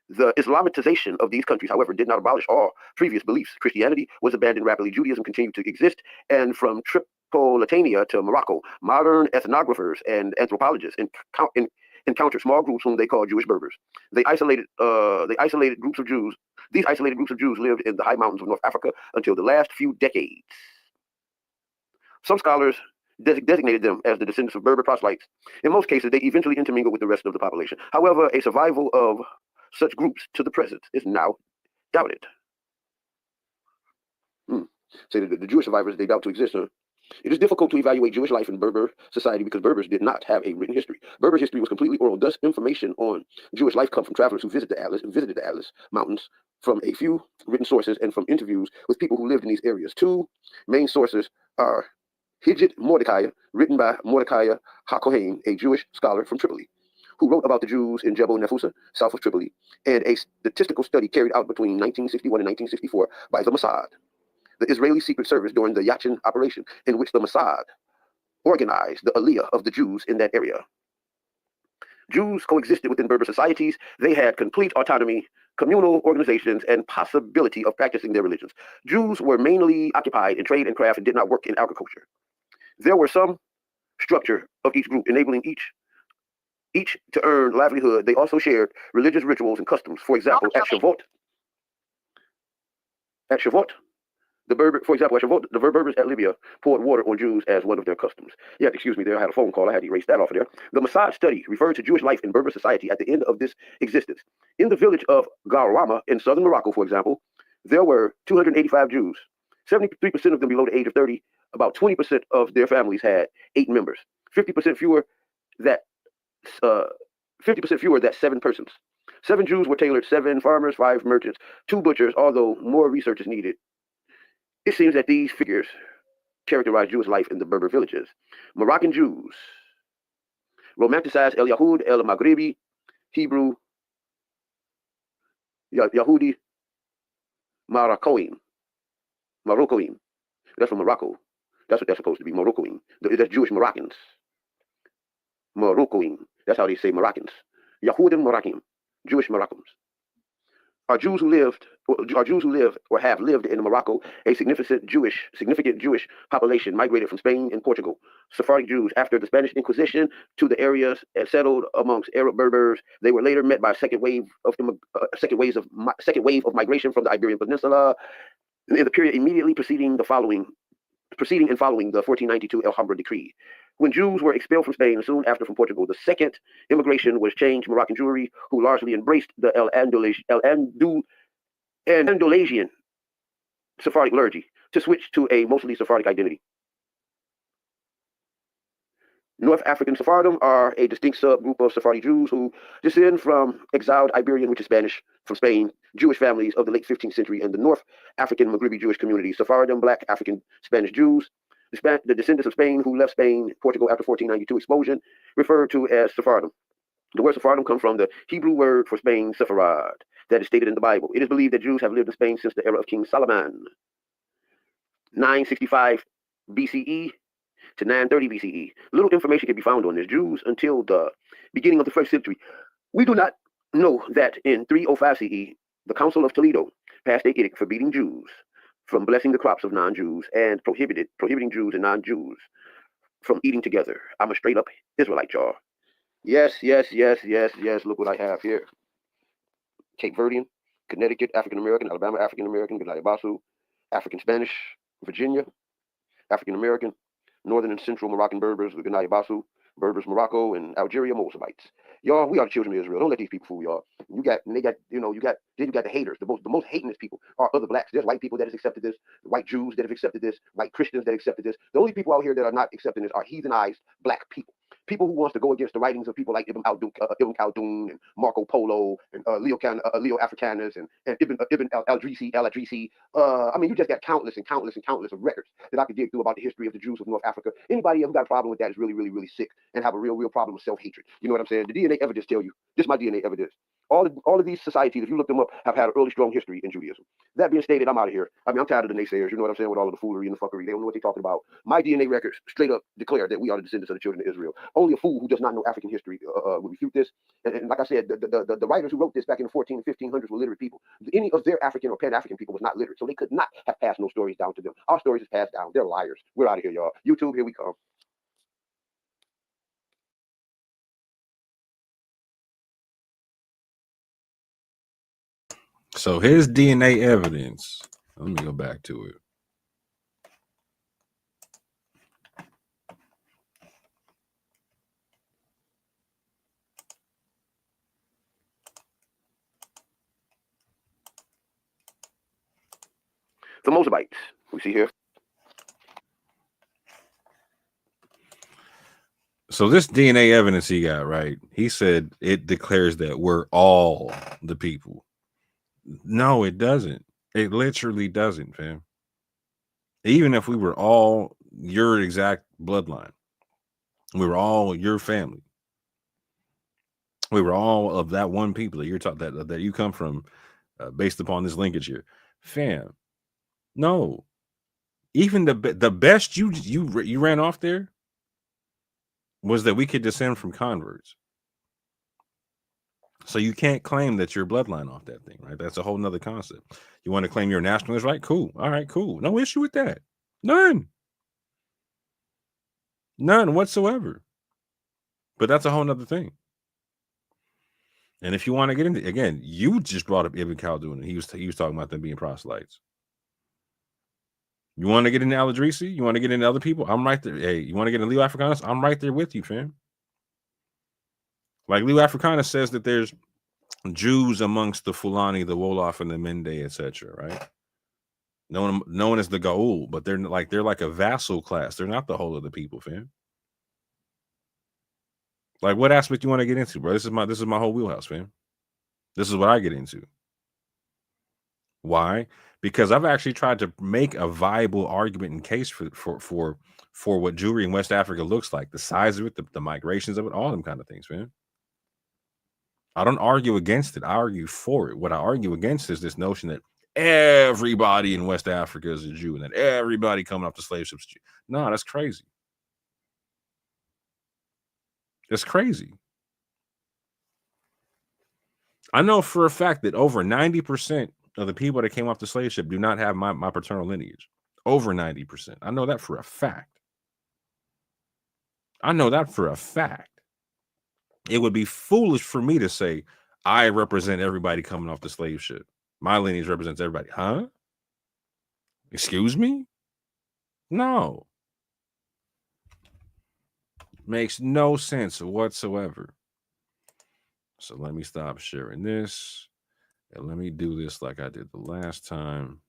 Speaker 8: The Islamitization of these countries, however, did not abolish all previous beliefs. Christianity was abandoned rapidly. Judaism continued to exist, and from Tripolitania to Morocco, modern ethnographers and anthropologists encountered small groups whom they called Jewish Berbers. They isolated groups of Jews. These isolated groups of Jews lived in the high mountains of North Africa until the last few decades. Some scholars designated them as the descendants of Berber proselytes. In most cases, they eventually intermingled with the rest of the population. However, a survival of such groups to the present is now doubted. Say that the Jewish survivors, they doubt to exist, huh? It is difficult to evaluate Jewish life in Berber society because Berbers did not have a written history. Berber history was completely oral. Thus, information on Jewish life comes from travelers who visited the Atlas Mountains, from a few written sources, and from interviews with people who lived in these areas. Two main sources are Hijit Mordecai, written by Mordecai HaKohen, a Jewish scholar from Tripoli, who wrote about the Jews in Jebel Nefusa, south of Tripoli, and a statistical study carried out between 1961 and 1964 by the Mossad, the Israeli Secret Service, during the Yasha operation, in which the Mossad organized the Aliyah of the Jews in that area. Jews coexisted within Berber societies. They had complete autonomy, communal organizations, and possibility of practicing their religions. Jews were mainly occupied in trade and craft and did not work in agriculture. There were some structure of each group, enabling each to earn livelihood. They also shared religious rituals and customs. For example, at Shavuot, the Berbers at Libya poured water on Jews as one of their customs. Yeah, excuse me there, I had a phone call. I had to erase that off of there. The Mossad study referred to Jewish life in Berber society at the end of this existence. In the village of Garwama in southern Morocco, for example, there were 285 Jews. 73% of them below the age of 30. About 20% of their families had 8 members. 50% fewer that 7 persons. 7 Jews were tailored, 7 farmers, 5 merchants, 2 butchers, although more research is needed. It seems that these figures characterize Jewish life in the Berber villages. Moroccan Jews romanticized El Yahud, El Maghribi, Hebrew, Yahudi, Moroccoim. That's from Morocco. That's what that's supposed to be, Moroccoim. That's Jewish Moroccans. Moroccoim. That's how they say Moroccans. Yahudim Moroccan, Jewish Moroccans. Are Jews who live or have lived in Morocco. A significant Jewish population migrated from Spain and Portugal. Sephardic Jews, after the Spanish Inquisition, to the areas and settled amongst Arab Berbers. They were later met by a second wave of migration from the Iberian Peninsula in the period immediately preceding and following the 1492 Alhambra Decree. When Jews were expelled from Spain and soon after from Portugal, the second immigration was changed Moroccan Jewry, who largely embraced the Andalusian Sephardic liturgy to switch to a mostly Sephardic identity. North African Sephardim are a distinct subgroup of Sephardi Jews who descend from exiled Iberian, which is Spanish, from Spain, Jewish families of the late 15th century, and the North African Maghribi Jewish community. Sephardim, Black African Spanish Jews, the descendants of Spain who left Spain, Portugal after 1492 expulsion, referred to as Sephardim. The word Sephardim comes from the Hebrew word for Spain, Sepharad, that is stated in the Bible. It is believed that Jews have lived in Spain since the era of King Solomon, 965 BCE to 930 BCE. Little information can be found on this. Jews until the beginning of the 1st century. We do not know that in 305 CE, the Council of Toledo passed an edict forbidding Jews from blessing the crops of non-Jews and prohibiting Jews and non-Jews from eating together. I'm a straight up Israelite, y'all. Yes, yes, yes, yes, yes. Look what I have here. Cape Verdean, Connecticut, African American, Alabama, African American, Gennady Basu, African Spanish, Virginia, African American, Northern and Central Moroccan Berbers, Gennady Basu, Berbers, Morocco, and Algeria, Mozabites. Y'all, we are the children of Israel. Don't let these people fool y'all. You got the haters. The most hatingest people are other blacks. There's white people that have accepted this, white Jews that have accepted this, white Christians that accepted this. The only people out here that are not accepting this are heathenized black people. People who wants to go against the writings of people like Ibn Khaldun and Marco Polo and Leo Africanus and Ibn al-Idrisi. I mean, you just got countless and countless and countless of records that I could dig through about the history of the Jews of North Africa. Anybody who got a problem with that is really, really, really sick and have a real problem with self-hatred. You know what I'm saying? The DNA evidence tell you. This is my DNA evidence. All of these societies, if you look them up, have had an early strong history in Judaism. That being stated, I'm out of here. I mean, I'm tired of the naysayers. You know what I'm saying? With all of the foolery and the fuckery. They don't know what they're talking about. My DNA records straight up declare that we are the descendants of the children of Israel. Only a fool who does not know African history would refute this. And like I said, the writers who wrote this back in the 14 and 1500s were literate people. Any of their African or Pan-African people was not literate, so they could not have passed no stories down to them. Our stories is passed down. They're liars. We're out of here, y'all. YouTube, here we come.
Speaker 1: So his DNA evidence. Let me go back to it.
Speaker 8: The Mozabites, we see here.
Speaker 1: So this DNA evidence he got, right? He said it declares that we're all the people. No, it doesn't. It literally doesn't, fam. Even if we were all your exact bloodline, we were all your family. We were all of that one people that you're taught that you come from, based upon this linkage here, fam. No, even the best you ran off there was that we could descend from converts. So you can't claim that you're bloodline off that thing, right? That's a whole nother concept. You want to claim you're a nationalist, right? Cool. All right, cool. No issue with that. None whatsoever. But that's a whole nother thing. And if you want to get into, again, you just brought up Ibn Khaldun, and he was talking about them being proselytes. You want to get into Al-Idrisi? You want to get into other people? I'm right there. Hey, you want to get into Leo Africanus? I'm right there with you, fam. Like Leo Africanus says that there's Jews amongst the Fulani, the Wolof, and the Mende, etc. Right? Known as the Gaul, but they're like a vassal class. They're not the whole of the people, fam. Like, what aspect you want to get into, bro? This is my whole wheelhouse, fam. This is what I get into. Why? Because I've actually tried to make a viable argument and case for what Jewry in West Africa looks like, the size of it, the migrations of it, all them kind of things, man. I don't argue against it. I argue for it. What I argue against is this notion that everybody in West Africa is a Jew and that everybody coming off the slave ships is Jew. No, that's crazy. That's crazy. I know for a fact that over 90% of the people that came off the slave ship do not have my paternal lineage. Over 90%. I know that for a fact. It would be foolish for me to say I represent everybody coming off the slave ship. My lineage represents everybody. Huh? Excuse me? No. Makes no sense whatsoever. So let me stop sharing this. And let me do this like I did the last time.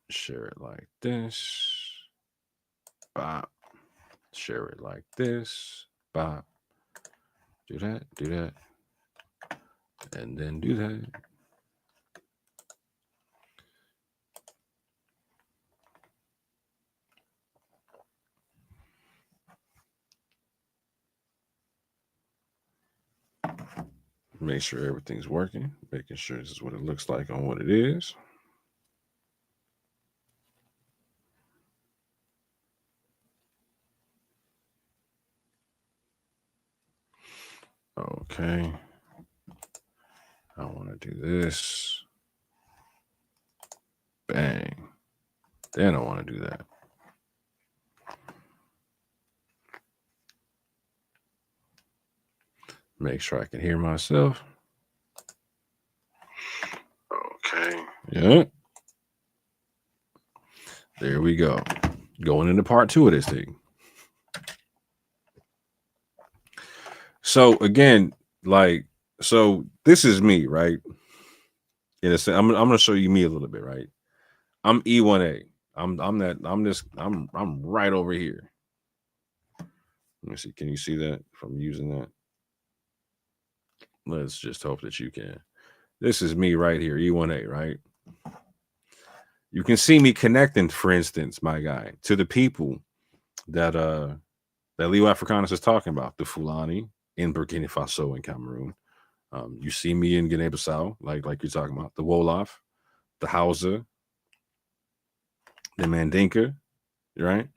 Speaker 1: Share it like this. Bop. Share it like this. Bop. Do that. And then do that. Make sure everything's working. Making sure this is what it looks like on what it is. Okay. I want to do this. Bang. They don't want to do that. Make sure I can hear myself. Okay. Yeah. There we go. Going into part 2 of this thing. So again, like, so this is me, right? In a sense, I'm gonna show you me a little bit, right? I'm E1A. I'm right over here. Let me see. Can you see that from using that? Let's just hope that you can. This is me right here, E1A, right? You can see me connecting, for instance, my guy, to the people that Leo Africanus is talking about, the Fulani in Burkina Faso and Cameroon. You see me in Guinea-Bissau, like you're talking about, the Wolof, the Hausa, the Mandinka, right?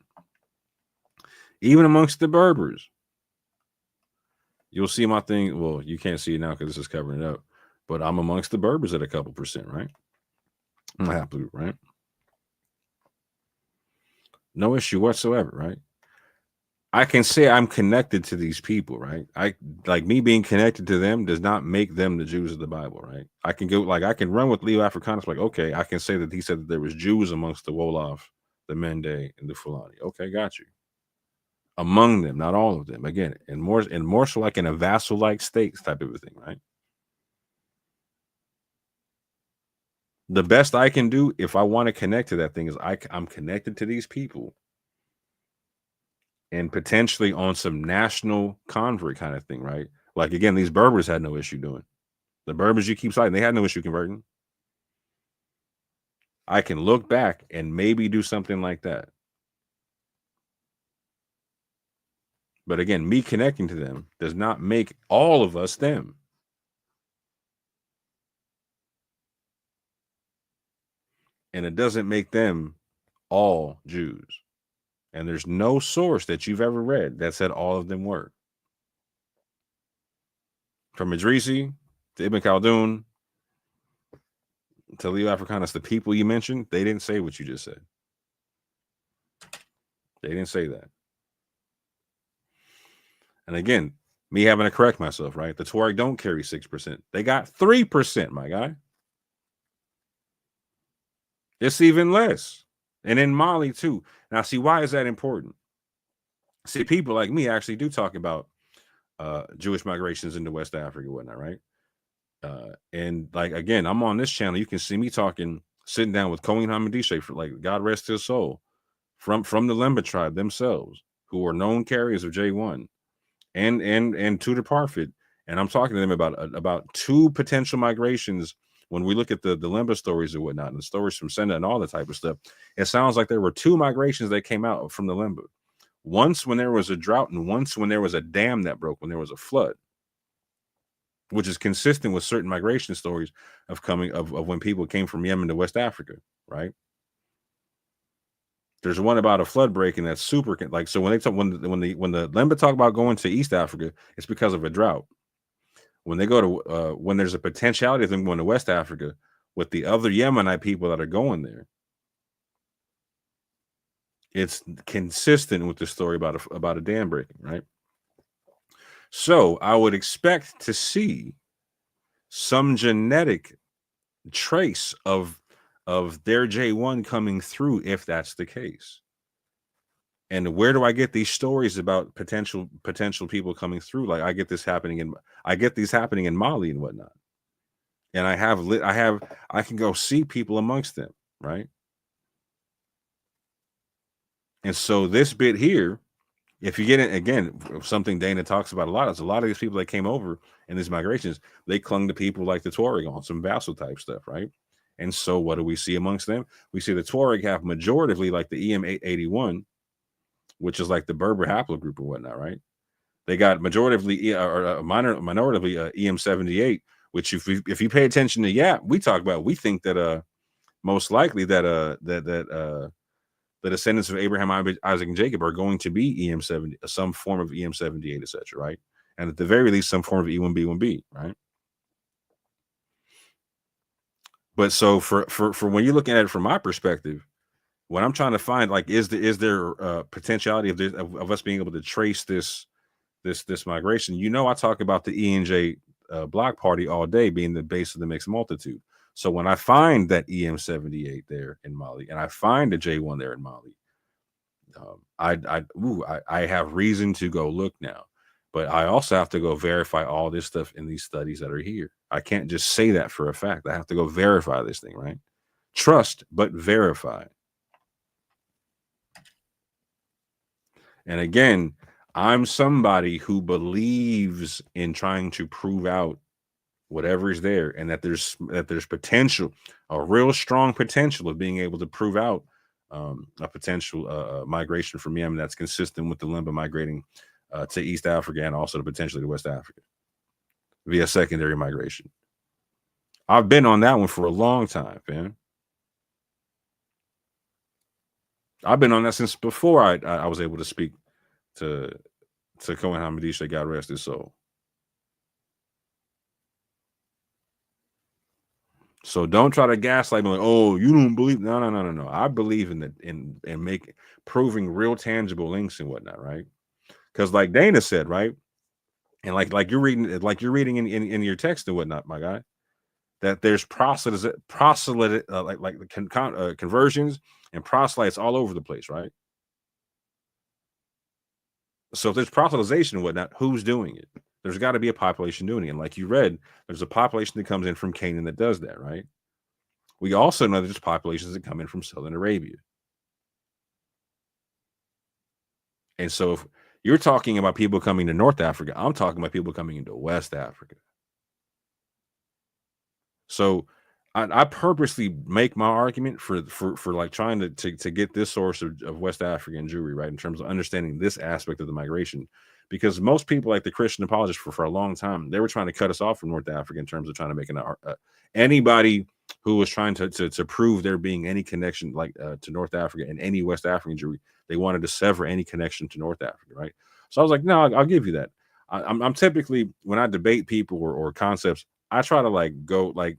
Speaker 1: Even amongst the Berbers. You'll see my thing. Well, you can't see it now because this is covering it up. But I'm amongst the Berbers at a couple percent, right? I'm a haplogroup, right? No issue whatsoever, right? I can say I'm connected to these people, right? I like me being connected to them does not make them the Jews of the Bible, right? I can go like I can run with Leo Africanus, like, okay, I can say that he said that there was Jews amongst the Wolof, the Mende, and the Fulani. Okay, got you. Among them, not all of them. Again, and more so like in a vassal-like state type of a thing, right? The best I can do if I want to connect to that thing is I'm connected to these people and potentially on some national convert kind of thing, right? Like, again, these Berbers had no issue doing. The Berbers you keep citing, they had no issue converting. I can look back and maybe do something like that. But again, me connecting to them does not make all of us them. And it doesn't make them all Jews. And there's no source that you've ever read that said all of them were. From Idrisi to Ibn Khaldun to Leo Africanus, the people you mentioned, they didn't say what you just said. They didn't say that. And again, me having to correct myself, right? The Tuareg don't carry 6%. They got 3%, my guy. It's even less. And in Mali, too. Now, see, why is that important? See, people like me actually do talk about Jewish migrations into West Africa and whatnot, right? And like, again, I'm on this channel. You can see me talking, sitting down with Kohen Hamadishe, for like, God rest his soul, from the Lemba tribe themselves, who are known carriers of J1 and to the Parfit. And I'm talking to them about 2 potential migrations. When we look at the Lemba stories and whatnot, and the stories from Senda and all that type of stuff, it sounds like there were 2 migrations that came out from the Lemba. Once when there was a drought, and once when there was a dam that broke, when there was a flood, which is consistent with certain migration stories of when people came from Yemen to West Africa, right? There's one about a flood breaking that's super, like, so when they talk, when the Lemba talk about going to East Africa, it's because of a drought. When they go to when there's a potentiality of them going to West Africa with the other Yemenite people that are going there, it's consistent with the story about a dam breaking, right? So I would expect to see some genetic trace of their J1 coming through if that's the case. And where do I get these stories about potential people coming through? Like I get these happening in Mali and whatnot. And I can go see people amongst them, right? And so this bit here, if you get it again, something Dana talks about a lot is a lot of these people that came over in these migrations, they clung to people like the Tuareg on some vassal type stuff, right? And so what do we see amongst them? We see the Tuareg have majoritively like the EM81, which is like the Berber haplogroup or whatnot, right? They got majoritively minoritively EM78, which if you pay attention to we talk about, we think that most likely that the descendants of Abraham, Isaac, and Jacob are going to be EM70, some form of EM78, etc., right? And at the very least, some form of E1B1B, right? But so for when you're looking at it from my perspective, What I'm trying to find, like, is there potentiality of us being able to trace this migration? You know, I talk about the ENJ block party all day being the base of the mixed multitude. So when I find that EM78 there in Mali, and I find the J1 there in Mali, I have reason to go look now. But I also have to go verify all this stuff in these studies that are here. I can't just say that for a fact. I have to go verify this thing, right? Trust, but verify. And again, I'm somebody who believes in trying to prove out whatever is there, and that there's potential, a real strong potential of being able to prove out a potential migration from Yemen that's consistent with the Limba migrating to East Africa and also potentially to West Africa via secondary migration. I've been on that one for a long time, man. I've been on that since before I was able to speak to Cohen Hamadisha, God rest his soul. So don't try to gaslight me like, oh, you don't believe. No. I believe in proving real tangible links and whatnot, right? Because like Dana said, right, and like you're reading in your text and whatnot, my guy, that there's conversions and proselytes all over the place, right? So if there's proselytization and whatnot, who's doing it? There's got to be a population doing it. And like you read, there's a population that comes in from Canaan that does that, right? We also know there's populations that come in from Southern Arabia. And so if you're talking about people coming to North Africa, I'm talking about people coming into West Africa. So I purposely make my argument for like trying to get this source of West African Jewry, right, in terms of understanding this aspect of the migration, because most people, like the Christian apologists, for a long time, they were trying to cut us off from North Africa in terms of trying to make anybody who was trying to prove there being any connection to North Africa and any West African Jewry, they wanted to sever any connection to North Africa, right? So I was like, no, I'll give you that. I'm typically, when I debate people or concepts, I try to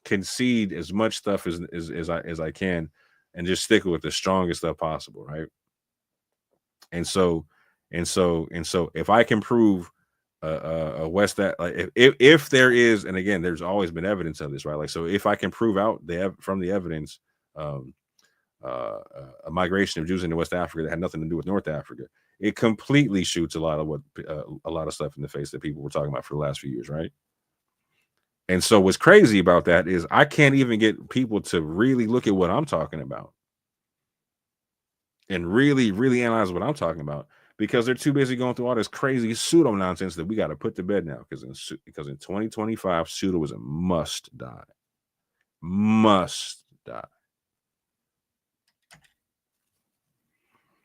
Speaker 1: concede as much stuff as I can and just stick with the strongest stuff possible, right? And so if I can prove a West that, like, if there is, and again, there's always been evidence of this, right? Like, so if I can prove out from the evidence a migration of Jews into West Africa that had nothing to do with North Africa, it completely shoots a lot of stuff in the face that people were talking about for the last few years, right? And so what's crazy about that is I can't even get people to really look at what I'm talking about and really, really analyze what I'm talking about, because they're too busy going through all this crazy pseudo nonsense that we got to put to bed now. Because in 2025, pseudo is a must die. Must die.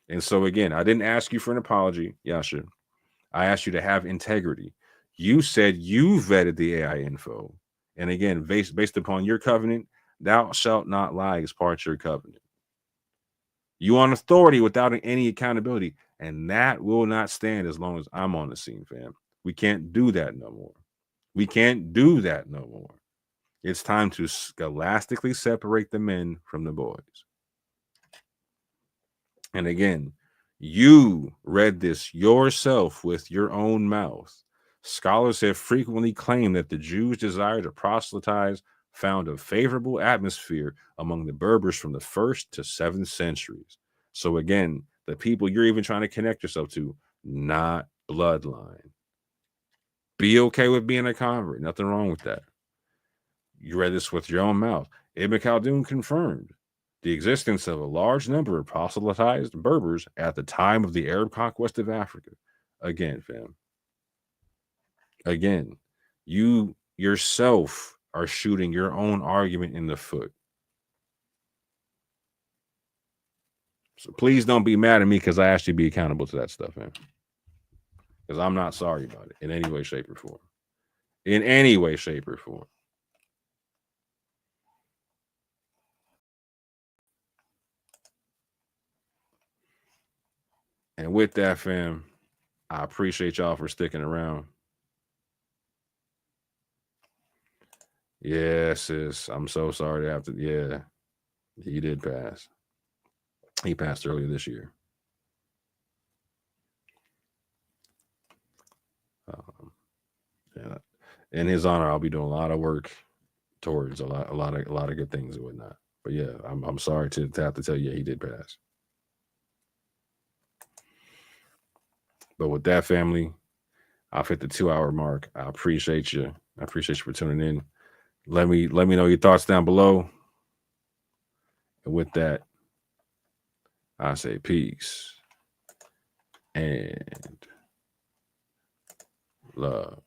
Speaker 1: And so again, I didn't ask you for an apology, Yasha. I asked you to have integrity. You said you vetted the AI info. And again, based upon your covenant, thou shalt not lie as part of your covenant. You on authority without any accountability, and that will not stand as long as I'm on the scene, fam. We can't do that no more. We can't do that no more. It's time to scholastically separate the men from the boys. And again, you read this yourself with your own mouth. Scholars have frequently claimed that the Jews' desire to proselytize found a favorable atmosphere among the Berbers from the 1st to 7th centuries. So again, the people you're even trying to connect yourself to, not bloodline. Be okay with being a convert. Nothing wrong with that. You read this with your own mouth. Ibn Khaldun confirmed the existence of a large number of proselytized Berbers at the time of the Arab conquest of Africa. Again, fam. Again, you yourself are shooting your own argument in the foot. So please don't be mad at me because I asked you to be accountable to that stuff, man. Because I'm not sorry about it in any way, shape, or form. In any way, shape, or form. And with that, fam, I appreciate y'all for sticking around. Yeah, sis. I'm so sorry to have to. Yeah, he did pass. He passed earlier this year. Yeah. In his honor, I'll be doing a lot of work towards a lot of good things and whatnot. But yeah, I'm sorry to have to tell you, yeah, he did pass. But with that, family, I've hit the 2-hour mark. I appreciate you. I appreciate you for tuning in. Let me know your thoughts down below. And with that, I say peace and love.